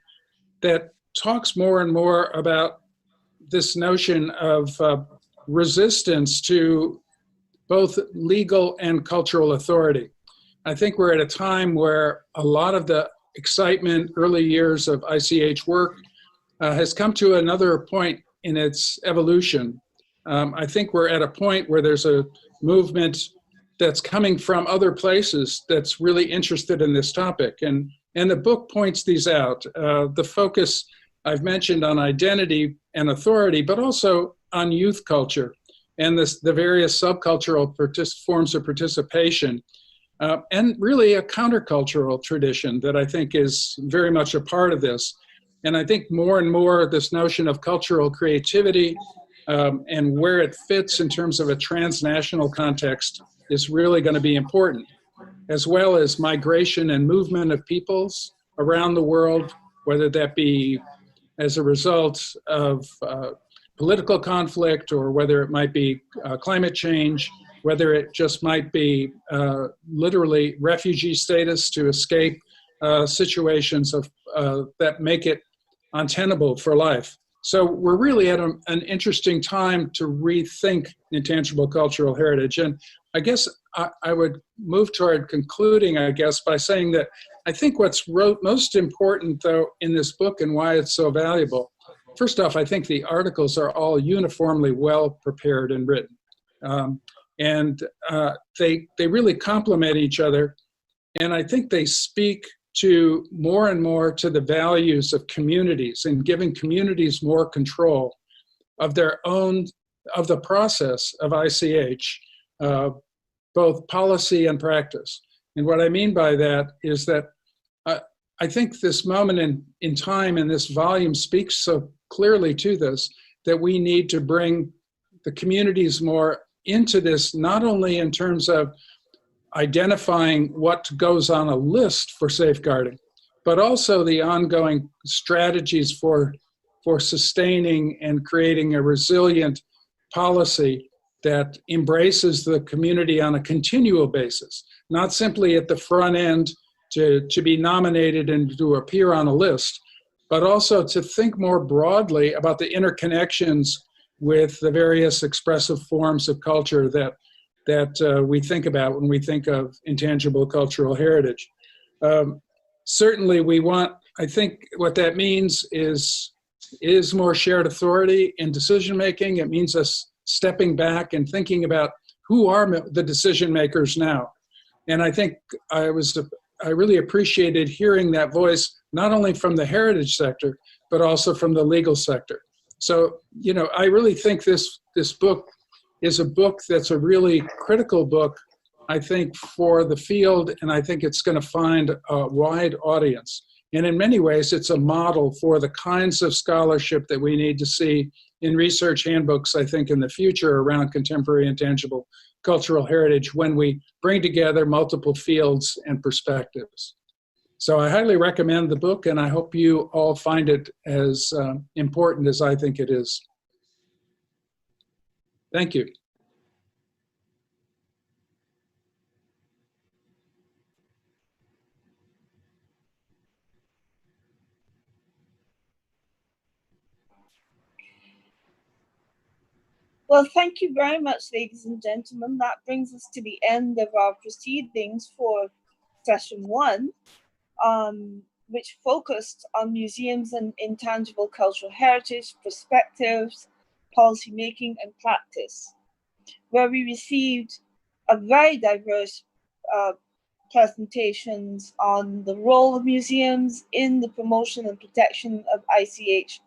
N: that talks more and more about this notion of resistance to both legal and cultural authority. I think we're at a time where a lot of the excitement, early years of ICH work has come to another point in its evolution. I think we're at a point where there's a movement that's coming from other places that's really interested in this topic. And the book points these out. The focus I've mentioned on identity and authority, but also on youth culture and the various subcultural forms of participation, and really a countercultural tradition that I think is very much a part of this. And I think more and more this notion of cultural creativity and where it fits in terms of a transnational context is really going to be important, as well as migration and movement of peoples around the world, whether that be as a result of political conflict, or whether it might be climate change, whether it just might be literally refugee status to escape situations of that make it untenable for life. So we're really at an interesting time to rethink intangible cultural heritage. And I guess I would move toward concluding, I guess, by saying that I think what's most important, though, in this book and why it's so valuable, first off, I think the articles are all uniformly well prepared and written. They really complement each other. And I think they speak to more and more to the values of communities and giving communities more control of their own, of the process of ICH, both policy and practice. And what I mean by that is that I think this moment in time and this volume speaks so clearly to this, that we need to bring the communities more into this, not only in terms of identifying what goes on a list for safeguarding, but also the ongoing strategies for sustaining and creating a resilient policy that embraces the community on a continual basis, not simply at the front end to be nominated and to appear on a list, but also to think more broadly about the interconnections with the various expressive forms of culture that we think about when we think of intangible cultural heritage. Certainly we want, I think what that means is more shared authority in decision-making. It means us stepping back and thinking about who are the decision makers now. And I think I really appreciated hearing that voice, not only from the heritage sector, but also from the legal sector. So, you know, I really think this book is a book that's a really critical book, I think, for the field, and I think it's going to find a wide audience. And in many ways, it's a model for the kinds of scholarship that we need to see in research handbooks, I think, in the future around contemporary intangible cultural heritage when we bring together multiple fields and perspectives. So I highly recommend the book, and I hope you all find it as important as I think it is. Thank you.
A: Well, thank you very much, ladies and gentlemen. That brings us to the end of our proceedings for Session 1, which focused on museums and intangible cultural heritage, perspectives, policymaking, and practice, where we received a very diverse presentations on the role of museums in the promotion and protection of ICH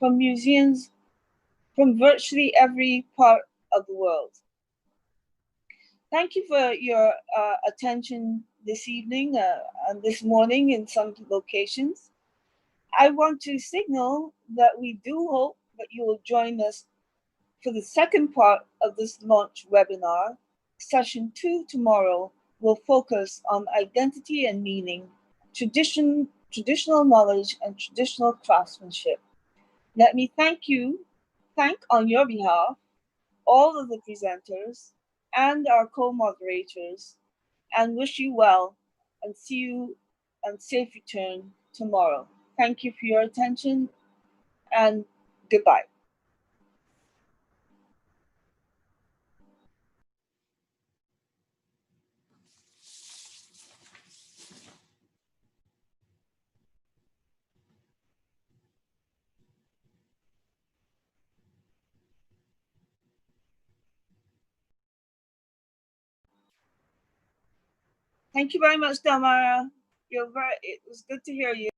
A: from museums from virtually every part of the world. Thank you for your attention this evening and this morning in some locations. I want to signal that we do hope that you will join us for the second part of this launch webinar. Session 2 tomorrow will focus on identity and meaning, traditional knowledge, and traditional craftsmanship. Let me thank on your behalf all of the presenters and our co-moderators, and wish you well and see you and safe return tomorrow. Thank you for your attention and goodbye. Thank you very much, Delmara. It was good to hear you.